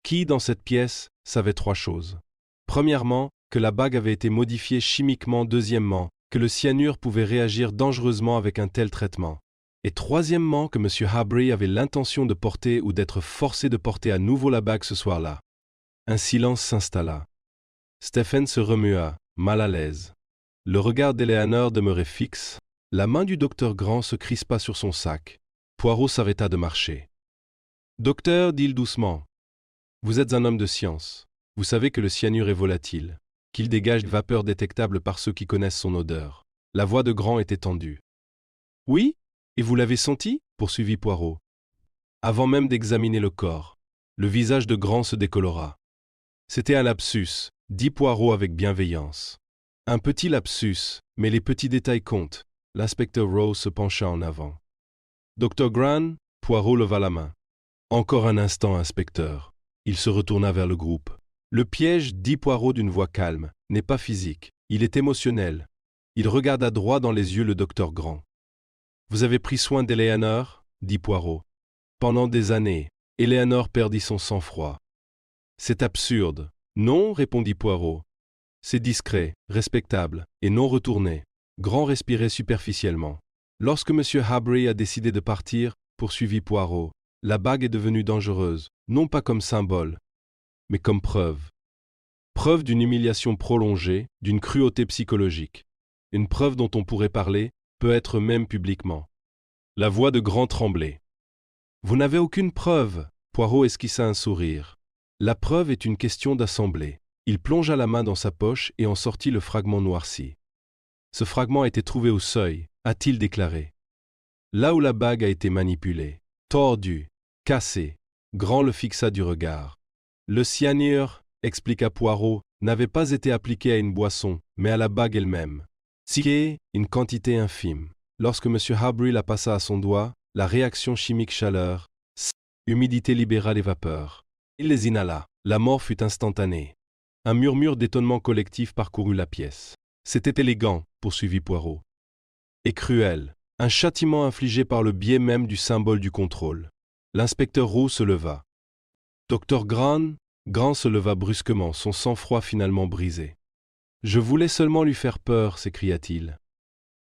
Qui, dans cette pièce, savait trois choses? Premièrement, que la bague avait été modifiée chimiquement. Deuxièmement, que le cyanure pouvait réagir dangereusement avec un tel traitement. Et troisièmement, que M. Harbury avait l'intention de porter ou d'être forcé de porter à nouveau la bague ce soir-là. » Un silence s'installa. Stephen se remua, mal à l'aise. Le regard d'Eleanor demeurait fixe. La main du docteur Grant se crispa sur son sac. Poirot s'arrêta de marcher. « Docteur, dit-il doucement, vous êtes un homme de science. Vous savez que le cyanure est volatile, qu'il dégage des vapeurs détectables par ceux qui connaissent son odeur. » La voix de Grant était tendue. « Oui? Et vous l'avez senti ?» poursuivit Poirot. Avant même d'examiner le corps, le visage de Grant se décolora. « C'était un lapsus, » dit Poirot avec bienveillance. « Un petit lapsus, mais les petits détails comptent. » L'inspecteur Rowe se pencha en avant. « Dr. Grant ?» Poirot leva la main. « Encore un instant, inspecteur. » Il se retourna vers le groupe. « Le piège, dit Poirot d'une voix calme, n'est pas physique, il est émotionnel. » Il regarda droit dans les yeux le docteur Grant. « Vous avez pris soin d'Eleanor ?» dit Poirot. « Pendant des années, Eleanor perdit son sang-froid. »« C'est absurde. »« Non, répondit Poirot. C'est discret, respectable et non retourné. » Grant respirait superficiellement. « Lorsque M. Harbury a décidé de partir, poursuivit Poirot, la bague est devenue dangereuse, non pas comme symbole, mais comme preuve. Preuve d'une humiliation prolongée, d'une cruauté psychologique. Une preuve dont on pourrait parler, peut-être même publiquement. La voix de Grant tremblait. Vous n'avez aucune preuve. Poirot esquissa un sourire. La preuve est une question d'assemblée. Il plongea la main dans sa poche et en sortit le fragment noirci. Ce fragment a été trouvé au seuil, a-t-il déclaré. Là où la bague a été manipulée, tordue, cassée, Grant le fixa du regard. Le cyanure, expliqua Poirot, n'avait pas été appliqué à une boisson, mais à la bague elle-même. C'est une quantité infime. Lorsque M. Harbury la passa à son doigt, la réaction chimique chaleur, humidité libéra les vapeurs. Il les inhala. La mort fut instantanée. Un murmure d'étonnement collectif parcourut la pièce. C'était élégant, poursuivit Poirot. Et cruel. Un châtiment infligé par le biais même du symbole du contrôle. L'inspecteur Roux se leva. Docteur Grant se leva brusquement, son sang-froid finalement brisé. Je voulais seulement lui faire peur, s'écria-t-il.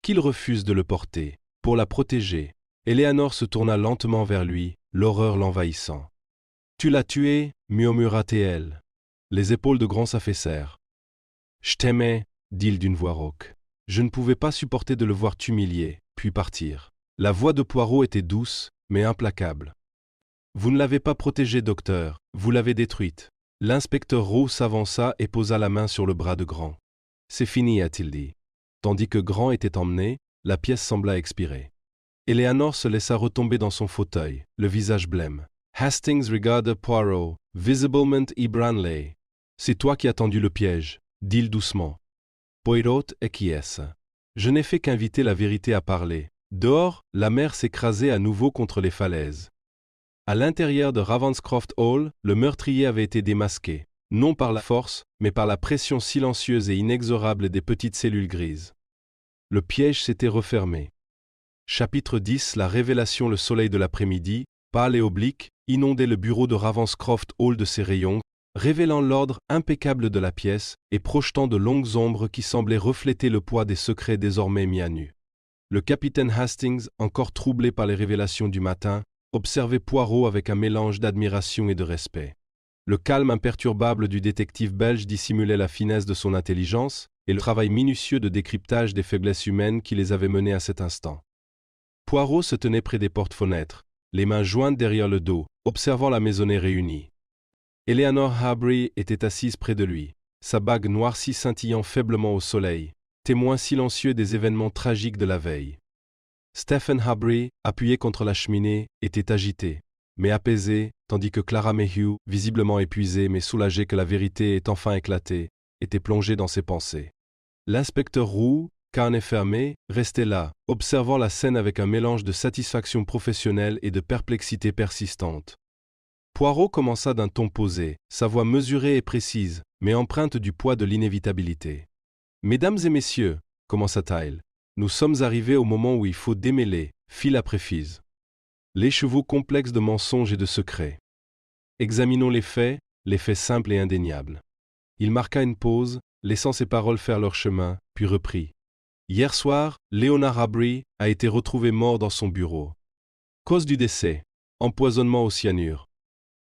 Qu'il refuse de le porter, pour la protéger. Eleanor se tourna lentement vers lui, l'horreur l'envahissant. Tu l'as tué, murmura-t-elle. Les épaules de Grant s'affaissèrent. Je t'aimais, dit-il d'une voix rauque. Je ne pouvais pas supporter de le voir t'humilier, puis partir. La voix de Poirot était douce, mais implacable. Vous ne l'avez pas protégée, docteur, vous l'avez détruite. L'inspecteur Roux s'avança et posa la main sur le bras de Grant. C'est fini, a-t-il dit. Tandis que Grant était emmené, la pièce sembla expirer. Eleanor se laissa retomber dans son fauteuil, le visage blême. Hastings regarda Poirot, visiblement ébranlé. C'est toi qui as tendu le piège, dit-il doucement. Poirot acquiesce. Je n'ai fait qu'inviter la vérité à parler. Dehors, la mer s'écrasait à nouveau contre les falaises. À l'intérieur de Ravenscroft Hall, le meurtrier avait été démasqué, non par la force, mais par la pression silencieuse et inexorable des petites cellules grises. Le piège s'était refermé. Chapitre 10. La révélation. Le soleil de l'après-midi, pâle et oblique, inondait le bureau de Ravenscroft Hall de ses rayons, révélant l'ordre impeccable de la pièce et projetant de longues ombres qui semblaient refléter le poids des secrets désormais mis à nu. Le capitaine Hastings, encore troublé par les révélations du matin, observait Poirot avec un mélange d'admiration et de respect. Le calme imperturbable du détective belge dissimulait la finesse de son intelligence et le travail minutieux de décryptage des faiblesses humaines qui les avait menés à cet instant. Poirot se tenait près des portes-fenêtres, les mains jointes derrière le dos, observant la maisonnée réunie. Eleanor Harbury était assise près de lui, sa bague noircie scintillant faiblement au soleil, témoin silencieux des événements tragiques de la veille. Stephen Harbury, appuyé contre la cheminée, était agité, mais apaisé, tandis que Clara Mayhew, visiblement épuisée mais soulagée que la vérité ait enfin éclaté, était plongée dans ses pensées. L'inspecteur Roux, carnet fermé, restait là, observant la scène avec un mélange de satisfaction professionnelle et de perplexité persistante. Poirot commença d'un ton posé, sa voix mesurée et précise, mais empreinte du poids de l'inévitabilité. « Mesdames et messieurs, commença-t-il, nous sommes arrivés au moment où il faut démêler, fil après fil, l'écheveau complexe de mensonges et de secrets. Examinons les faits simples et indéniables. » Il marqua une pause, laissant ses paroles faire leur chemin, puis reprit. Hier soir, Leonard Harbury a été retrouvé mort dans son bureau. Cause du décès, empoisonnement au cyanure.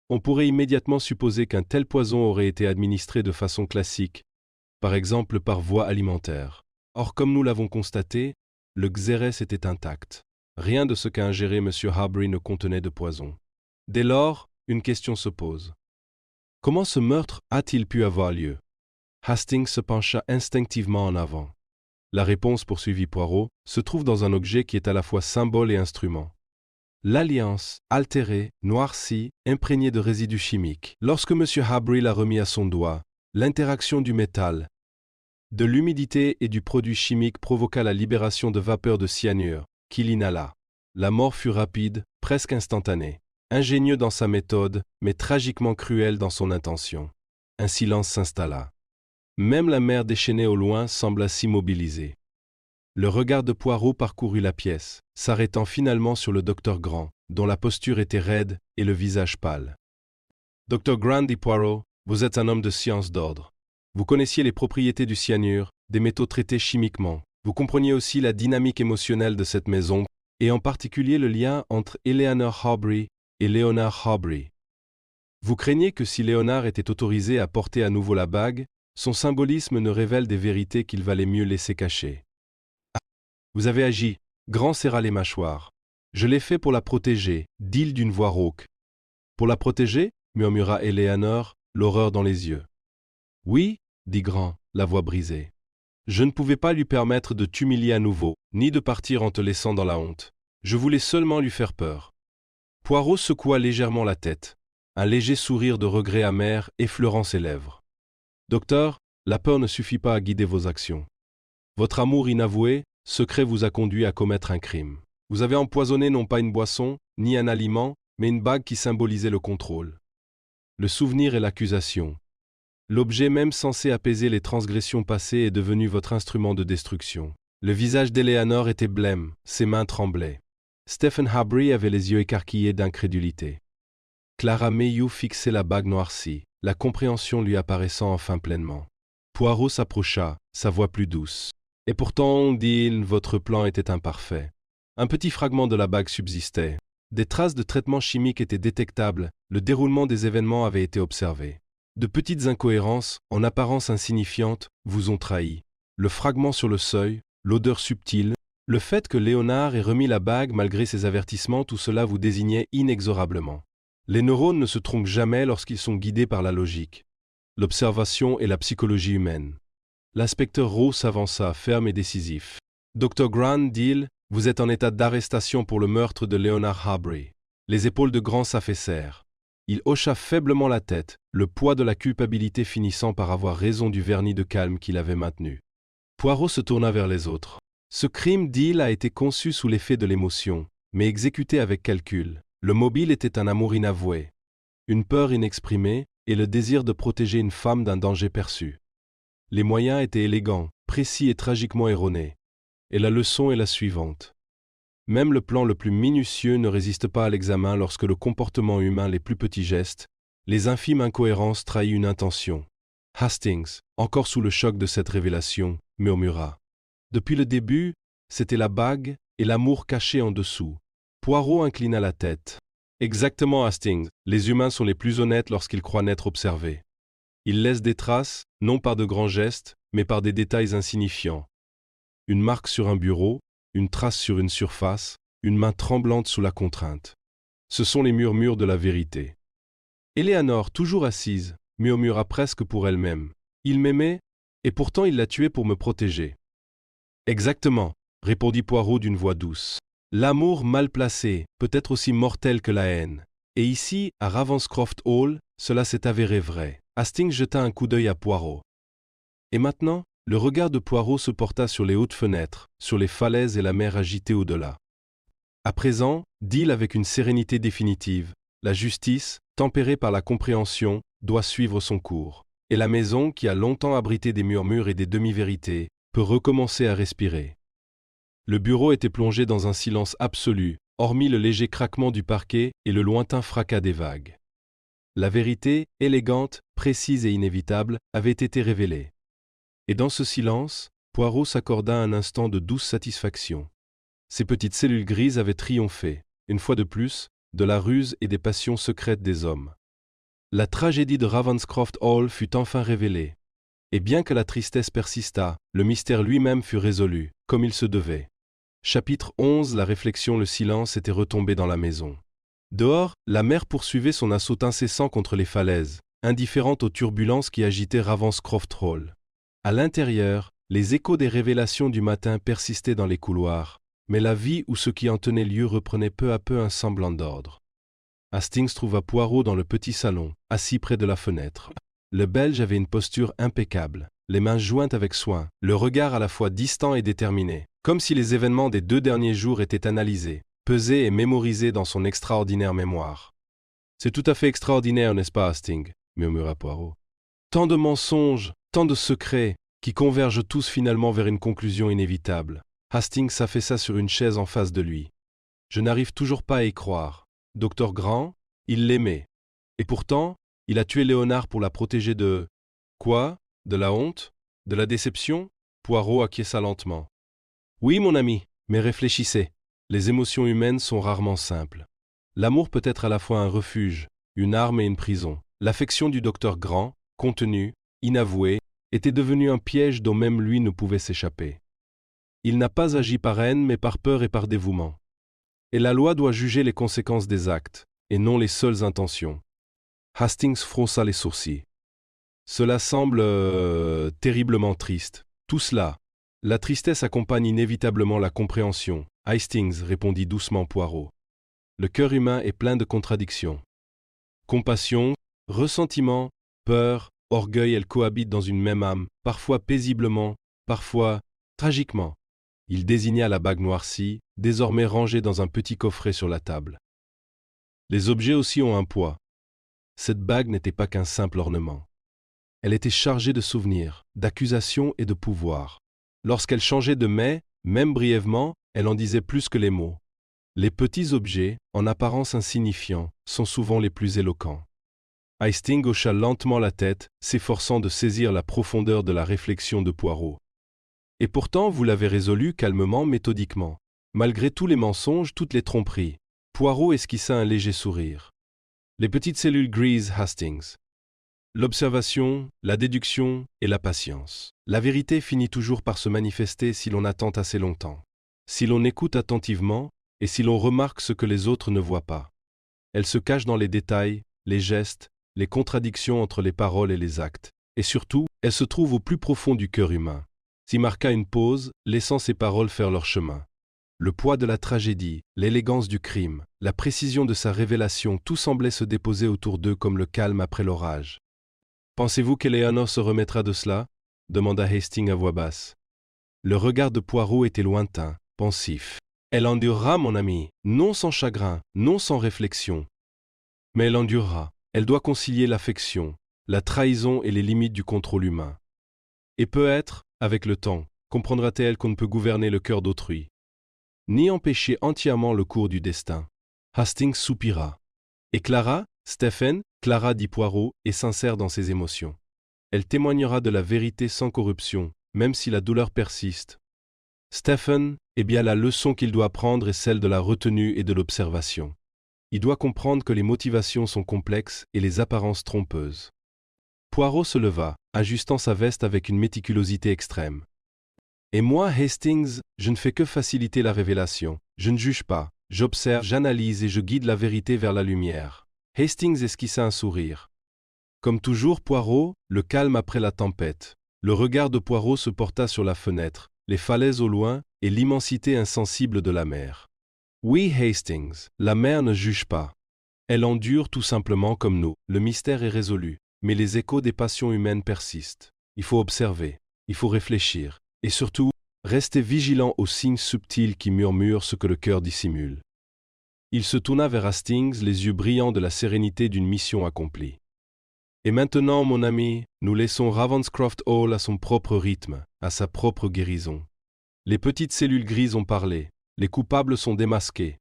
On pourrait immédiatement supposer qu'un tel poison aurait été administré de façon classique, par exemple par voie alimentaire. Or, comme nous l'avons constaté, le xérès était intact. Rien de ce qu'a ingéré M. Harbury ne contenait de poison. Dès lors, une question se pose. Comment ce meurtre a-t-il pu avoir lieu? Hastings se pencha instinctivement en avant. La réponse, poursuivit Poirot, se trouve dans un objet qui est à la fois symbole et instrument. L'alliance, altérée, noircie, imprégnée de résidus chimiques. Lorsque M. Harbury l'a remis à son doigt, l'interaction du métal, de l'humidité et du produit chimique provoqua la libération de vapeurs de cyanure, qu'il inhala. La mort fut rapide, presque instantanée. Ingénieux dans sa méthode, mais tragiquement cruel dans son intention. Un silence s'installa. Même la mer déchaînée au loin sembla s'immobiliser. Le regard de Poirot parcourut la pièce, s'arrêtant finalement sur le docteur Grant, dont la posture était raide et le visage pâle. « Docteur Grant, dit Poirot, vous êtes un homme de science d'ordre. Vous connaissiez les propriétés du cyanure, des métaux traités chimiquement. Vous compreniez aussi la dynamique émotionnelle de cette maison et en particulier le lien entre Eleanor Aubrey et Leonard Aubrey. Vous craignez que si Léonard était autorisé à porter à nouveau la bague, son symbolisme ne révèle des vérités qu'il valait mieux laisser cachées. Vous avez agi. Grand serra les mâchoires. Je l'ai fait pour la protéger, dit-il d'une voix rauque. Pour la protéger murmura Eleanor, l'horreur dans les yeux. Oui, dit Grand, la voix brisée. Je ne pouvais pas lui permettre de t'humilier à nouveau, ni de partir en te laissant dans la honte. Je voulais seulement lui faire peur. Poirot secoua légèrement la tête, un léger sourire de regret amer effleurant ses lèvres. Docteur, la peur ne suffit pas à guider vos actions. Votre amour inavoué, secret vous a conduit à commettre un crime. Vous avez empoisonné non pas une boisson, ni un aliment, mais une bague qui symbolisait le contrôle. Le souvenir et l'accusation. L'objet même censé apaiser les transgressions passées est devenu votre instrument de destruction. Le visage d'Eleanor était blême, ses mains tremblaient. Stephen Aubrey avait les yeux écarquillés d'incrédulité. Clara Mayhew fixait la bague noircie, la compréhension lui apparaissant enfin pleinement. Poirot s'approcha, sa voix plus douce. « Et pourtant, dit-il, votre plan était imparfait. Un petit fragment de la bague subsistait. Des traces de traitement chimique étaient détectables, le déroulement des événements avait été observé. De petites incohérences, en apparence insignifiantes, vous ont trahi. Le fragment sur le seuil, l'odeur subtile, le fait que Léonard ait remis la bague malgré ses avertissements, tout cela vous désignait inexorablement. Les neurones ne se trompent jamais lorsqu'ils sont guidés par la logique, l'observation et la psychologie humaine. L'inspecteur Rowe s'avança, ferme et décisif. « Dr. Grant, dit-il, vous êtes en état d'arrestation pour le meurtre de Leonard Aubrey. » Les épaules de Grant s'affaissèrent. Il hocha faiblement la tête, le poids de la culpabilité finissant par avoir raison du vernis de calme qu'il avait maintenu. Poirot se tourna vers les autres. « Ce crime, dit-il, a été conçu sous l'effet de l'émotion, mais exécuté avec calcul. Le mobile était un amour inavoué, une peur inexprimée et le désir de protéger une femme d'un danger perçu. Les moyens étaient élégants, précis et tragiquement erronés. Et la leçon est la suivante. Même le plan le plus minutieux ne résiste pas à l'examen lorsque le comportement humain, les plus petits gestes, les infimes incohérences trahit une intention. Hastings, encore sous le choc de cette révélation, murmura. Depuis le début, c'était la bague et l'amour caché en dessous. Poirot inclina la tête. Exactement, Hastings. Les humains sont les plus honnêtes lorsqu'ils croient n'être observés. Ils laissent des traces, non par de grands gestes, mais par des détails insignifiants. Une marque sur un bureau, une trace sur une surface, une main tremblante sous la contrainte. Ce sont les murmures de la vérité. Eleanor, toujours assise, murmura presque pour elle-même. Il m'aimait, et pourtant il l'a tué pour me protéger. Exactement, répondit Poirot d'une voix douce. L'amour mal placé peut être aussi mortel que la haine. Et ici, à Ravenscroft Hall, cela s'est avéré vrai. Hastings jeta un coup d'œil à Poirot. Et maintenant, le regard de Poirot se porta sur les hautes fenêtres, sur les falaises et la mer agitée au-delà. À présent, dit-il avec une sérénité définitive, la justice, tempérée par la compréhension, doit suivre son cours. Et la maison, qui a longtemps abrité des murmures et des demi-vérités, peut recommencer à respirer. Le bureau était plongé dans un silence absolu, hormis le léger craquement du parquet et le lointain fracas des vagues. La vérité, élégante, précise et inévitable, avait été révélée. Et dans ce silence, Poirot s'accorda un instant de douce satisfaction. Ces petites cellules grises avaient triomphé, une fois de plus, de la ruse et des passions secrètes des hommes. La tragédie de Ravenscroft Hall fut enfin révélée. Et bien que la tristesse persistât, le mystère lui-même fut résolu, comme il se devait. Chapitre 11. La réflexion, le silence était retombé dans la maison. Dehors, la mer poursuivait son assaut incessant contre les falaises, indifférente aux turbulences qui agitaient Ravenscroft Hall. À l'intérieur, les échos des révélations du matin persistaient dans les couloirs, mais la vie ou ce qui en tenait lieu reprenait peu à peu un semblant d'ordre. Hastings trouva Poirot dans le petit salon, assis près de la fenêtre. Le Belge avait une posture impeccable, les mains jointes avec soin, le regard à la fois distant et déterminé, comme si les événements des 2 derniers jours étaient analysés, pesés et mémorisés dans son extraordinaire mémoire. « C'est tout à fait extraordinaire, n'est-ce pas, Hastings ?» murmura Poirot. « Tant de mensonges, tant de secrets, qui convergent tous finalement vers une conclusion inévitable. » Hastings s'affaissa sur une chaise en face de lui. « Je n'arrive toujours pas à y croire. Dr. Grant, il l'aimait. Et pourtant, il a tué Léonard pour la protéger de... Quoi? De la honte? De la déception? » Poirot acquiesça lentement. « Oui, mon ami, mais réfléchissez. Les émotions humaines sont rarement simples. L'amour peut être à la fois un refuge, une arme et une prison. L'affection du docteur Grant, contenue, inavouée, était devenue un piège dont même lui ne pouvait s'échapper. Il n'a pas agi par haine, mais par peur et par dévouement. Et la loi doit juger les conséquences des actes, et non les seules intentions. Hastings fronça les sourcils. Cela semble terriblement triste. Tout cela. La tristesse accompagne inévitablement la compréhension. Hastings, répondit doucement Poirot. Le cœur humain est plein de contradictions. Compassion, ressentiment, peur, orgueil, elles cohabitent dans une même âme, parfois paisiblement, parfois tragiquement. Il désigna la bague noircie, désormais rangée dans un petit coffret sur la table. Les objets aussi ont un poids. Cette bague n'était pas qu'un simple ornement. Elle était chargée de souvenirs, d'accusations et de pouvoir. Lorsqu'elle changeait de main, même brièvement, elle en disait plus que les mots. Les petits objets, en apparence insignifiants, sont souvent les plus éloquents. Hastings hocha lentement la tête, s'efforçant de saisir la profondeur de la réflexion de Poirot. Et pourtant, vous l'avez résolu calmement, méthodiquement. Malgré tous les mensonges, toutes les tromperies, Poirot esquissa un léger sourire. Les petites cellules grises, Hastings. L'observation, la déduction et la patience. La vérité finit toujours par se manifester si l'on attend assez longtemps, si l'on écoute attentivement et si l'on remarque ce que les autres ne voient pas. Elle se cache dans les détails, les gestes, les contradictions entre les paroles et les actes. Et surtout, elle se trouve au plus profond du cœur humain. S'y marqua une pause, laissant ses paroles faire leur chemin. Le poids de la tragédie, l'élégance du crime, la précision de sa révélation, tout semblait se déposer autour d'eux comme le calme après l'orage. « Pensez-vous qu'Eleanor se remettra de cela » demanda Hastings à voix basse. Le regard de Poirot était lointain, pensif. « Elle endurera, mon ami, non sans chagrin, non sans réflexion. Mais elle endurera. Elle doit concilier l'affection, la trahison et les limites du contrôle humain. Et peut-être, avec le temps, comprendra-t-elle qu'on ne peut gouverner le cœur d'autrui, ni empêcher entièrement le cours du destin. » Hastings soupira. « Et Clara, Stephen » Clara, dit Poirot, est sincère dans ses émotions. Elle témoignera de la vérité sans corruption, même si la douleur persiste. Stephen, eh bien la leçon qu'il doit prendre est celle de la retenue et de l'observation. Il doit comprendre que les motivations sont complexes et les apparences trompeuses. Poirot se leva, ajustant sa veste avec une méticulosité extrême. Et moi, Hastings, je ne fais que faciliter la révélation. Je ne juge pas, j'observe, j'analyse et je guide la vérité vers la lumière. Hastings esquissa un sourire. Comme toujours, Poirot, le calme après la tempête. Le regard de Poirot se porta sur la fenêtre, les falaises au loin et l'immensité insensible de la mer. Oui, Hastings, la mer ne juge pas. Elle endure tout simplement comme nous. Le mystère est résolu, mais les échos des passions humaines persistent. Il faut observer, il faut réfléchir, et surtout, rester vigilant aux signes subtils qui murmurent ce que le cœur dissimule. Il se tourna vers Hastings, les yeux brillants de la sérénité d'une mission accomplie. Et maintenant, mon ami, nous laissons Ravenscroft Hall à son propre rythme, à sa propre guérison. Les petites cellules grises ont parlé, les coupables sont démasqués,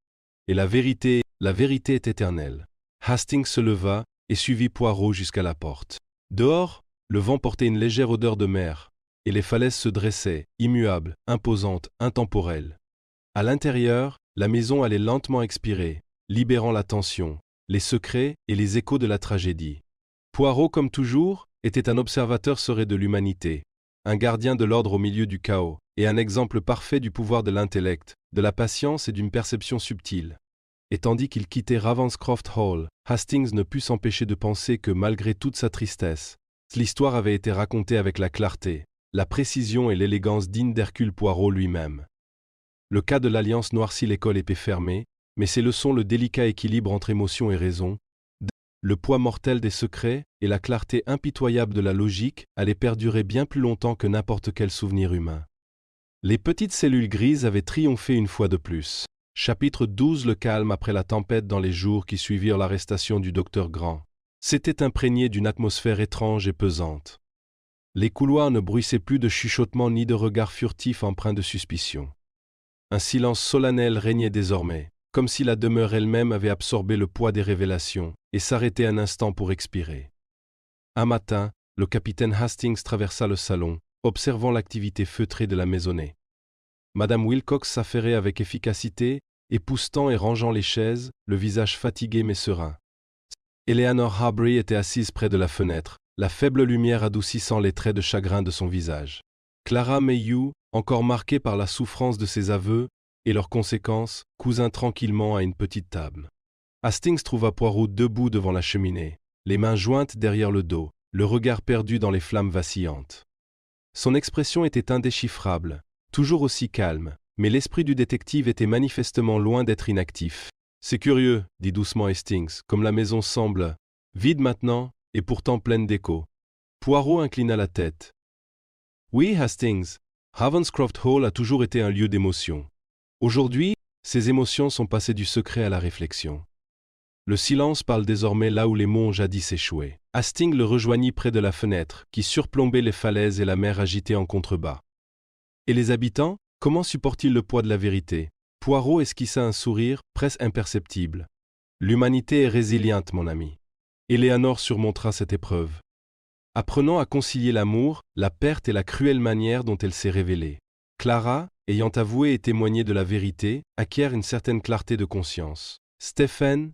et la vérité est éternelle. Hastings se leva et suivit Poirot jusqu'à la porte. Dehors, le vent portait une légère odeur de mer, et les falaises se dressaient, immuables, imposantes, intemporelles. À l'intérieur, la maison allait lentement expirer, libérant la tension, les secrets et les échos de la tragédie. Poirot, comme toujours, était un observateur serein de l'humanité, un gardien de l'ordre au milieu du chaos, et un exemple parfait du pouvoir de l'intellect, de la patience et d'une perception subtile. Et tandis qu'il quittait Ravenscroft Hall, Hastings ne put s'empêcher de penser que, malgré toute sa tristesse, l'histoire avait été racontée avec la clarté, la précision et l'élégance dignes d'Hercule Poirot lui-même. Le cas de l'Alliance noircit l'école épée fermée, mais ses leçons le délicat équilibre entre émotion et raison, le poids mortel des secrets et la clarté impitoyable de la logique allaient perdurer bien plus longtemps que n'importe quel souvenir humain. Les petites cellules grises avaient triomphé une fois de plus. Chapitre 12. Le calme après la tempête dans les jours qui suivirent l'arrestation du docteur Grant. S'était imprégné d'une atmosphère étrange et pesante. Les couloirs ne bruissaient plus de chuchotements ni de regards furtifs empreints de suspicion. Un silence solennel régnait désormais, comme si la demeure elle-même avait absorbé le poids des révélations et s'arrêtait un instant pour expirer. Un matin, le capitaine Hastings traversa le salon, observant l'activité feutrée de la maisonnée. Madame Wilcox s'affairait avec efficacité époussetant et rangeant les chaises, le visage fatigué mais serein. Eleanor Harbury était assise près de la fenêtre, la faible lumière adoucissant les traits de chagrin de son visage. Clara Mayhew, encore marquée par la souffrance de ses aveux et leurs conséquences, cousin tranquillement à une petite table. Hastings trouva Poirot debout devant la cheminée, les mains jointes derrière le dos, le regard perdu dans les flammes vacillantes. Son expression était indéchiffrable, toujours aussi calme, mais l'esprit du détective était manifestement loin d'être inactif. « C'est curieux, dit doucement Hastings, comme la maison semble vide maintenant et pourtant pleine d'échos. » Poirot inclina la tête. « Oui, Hastings, Ravenscroft Hall a toujours été un lieu d'émotion. Aujourd'hui, ces émotions sont passées du secret à la réflexion. Le silence parle désormais là où les mots ont jadis échoué. » Hastings le rejoignit près de la fenêtre, qui surplombait les falaises et la mer agitée en contrebas. « Et les habitants, comment supportent-ils le poids de la vérité ?» Poirot esquissa un sourire, presque imperceptible. « L'humanité est résiliente, mon ami. » Eleanor surmontera cette épreuve. Apprenant à concilier l'amour, la perte et la cruelle manière dont elle s'est révélée. Clara, ayant avoué et témoigné de la vérité, acquiert une certaine clarté de conscience. Stephen,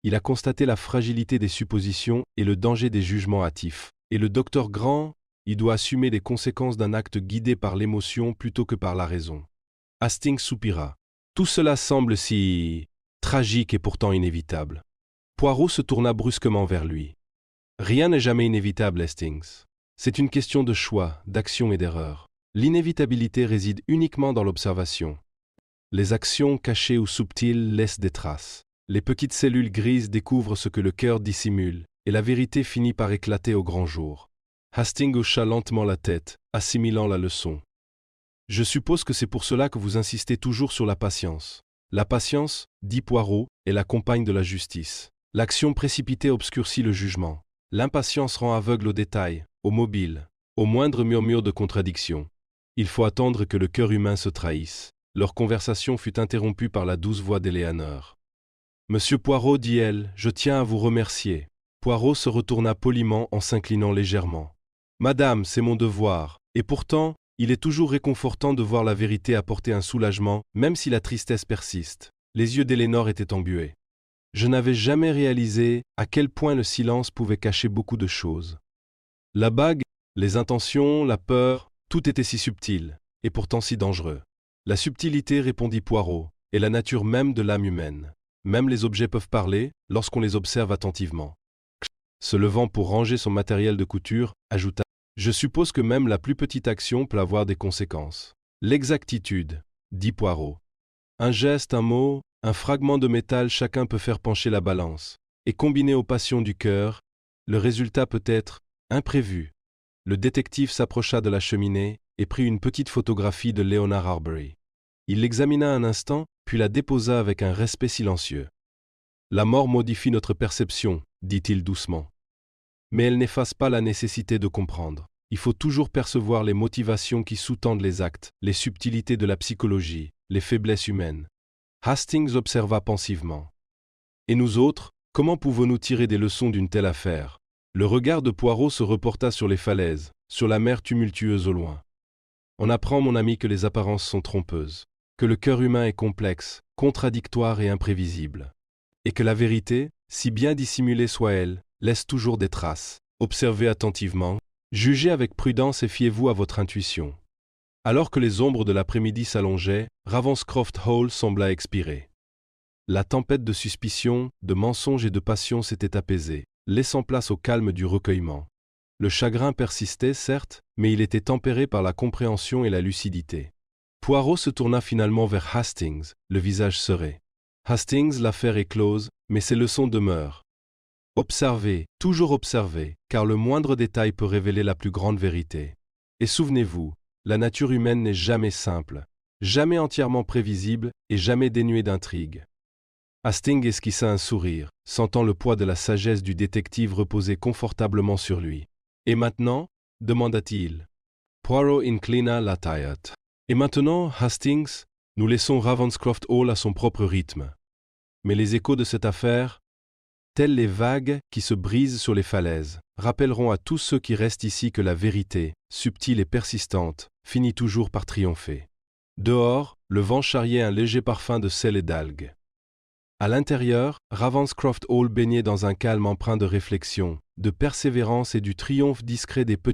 il a constaté la fragilité des suppositions et le danger des jugements hâtifs. Et le docteur Grant, il doit assumer les conséquences d'un acte guidé par l'émotion plutôt que par la raison. Hastings soupira. Tout cela semble si tragique et pourtant inévitable. Poirot se tourna brusquement vers lui. Rien n'est jamais inévitable, Hastings. C'est une question de choix, d'action et d'erreur. L'inévitabilité réside uniquement dans l'observation. Les actions cachées ou subtiles laissent des traces. Les petites cellules grises découvrent ce que le cœur dissimule, et la vérité finit par éclater au grand jour. Hastings hocha lentement la tête, assimilant la leçon. Je suppose que c'est pour cela que vous insistez toujours sur la patience. La patience, dit Poirot, est la compagne de la justice. L'action précipitée obscurcit le jugement. L'impatience rend aveugle aux détails, aux mobiles, au moindre murmure de contradiction. Il faut attendre que le cœur humain se trahisse. Leur conversation fut interrompue par la douce voix d'Eleanor. « Monsieur Poirot, dit-elle, je tiens à vous remercier. » Poirot se retourna poliment en s'inclinant légèrement. « Madame, c'est mon devoir, et pourtant, il est toujours réconfortant de voir la vérité apporter un soulagement, même si la tristesse persiste. » Les yeux d'Eleanor étaient embués. « Je n'avais jamais réalisé à quel point le silence pouvait cacher beaucoup de choses. La bague, les intentions, la peur, tout était si subtil, et pourtant si dangereux. La subtilité, répondit Poirot, est la nature même de l'âme humaine. Même les objets peuvent parler lorsqu'on les observe attentivement. » Se levant pour ranger son matériel de couture, ajouta « Je suppose que même la plus petite action peut avoir des conséquences. » L'exactitude, dit Poirot. Un geste, un mot, un fragment de métal, chacun peut faire pencher la balance. Et combiné aux passions du cœur, le résultat peut être imprévu. Le détective s'approcha de la cheminée et prit une petite photographie de Leonard Harbury. Il l'examina un instant, puis la déposa avec un respect silencieux. « La mort modifie notre perception, dit-il doucement. Mais elle n'efface pas la nécessité de comprendre. Il faut toujours percevoir les motivations qui sous-tendent les actes, les subtilités de la psychologie, les faiblesses humaines. » Hastings observa pensivement. « Et nous autres, comment pouvons-nous tirer des leçons d'une telle affaire ?» Le regard de Poirot se reporta sur les falaises, sur la mer tumultueuse au loin. « On apprend, mon ami, que les apparences sont trompeuses, que le cœur humain est complexe, contradictoire et imprévisible, et que la vérité, si bien dissimulée soit-elle, laisse toujours des traces. Observez attentivement, jugez avec prudence et fiez-vous à votre intuition. » Alors que les ombres de l'après-midi s'allongeaient, Ravenscroft Hall sembla expirer. La tempête de suspicion, de mensonges et de passion s'était apaisée, laissant place au calme du recueillement. Le chagrin persistait, certes, mais il était tempéré par la compréhension et la lucidité. Poirot se tourna finalement vers Hastings, le visage serré. « Hastings, l'affaire est close, mais ses leçons demeurent. Observez, toujours observez, car le moindre détail peut révéler la plus grande vérité. Et souvenez-vous, la nature humaine n'est jamais simple, jamais entièrement prévisible et jamais dénuée d'intrigue. » Hastings esquissa un sourire, sentant le poids de la sagesse du détective reposer confortablement sur lui. « Et maintenant » demanda-t-il. Poirot inclina la tête. « Et maintenant, Hastings, nous laissons Ravenscroft Hall à son propre rythme. Mais les échos de cette affaire, telles les vagues qui se brisent sur les falaises, rappelleront à tous ceux qui restent ici que la vérité, subtile et persistante, finit toujours par triompher. Dehors, le vent charriait un léger parfum de sel et d'algues. À l'intérieur, Ravenscroft Hall baignait dans un calme empreint de réflexion, de persévérance et du triomphe discret des petits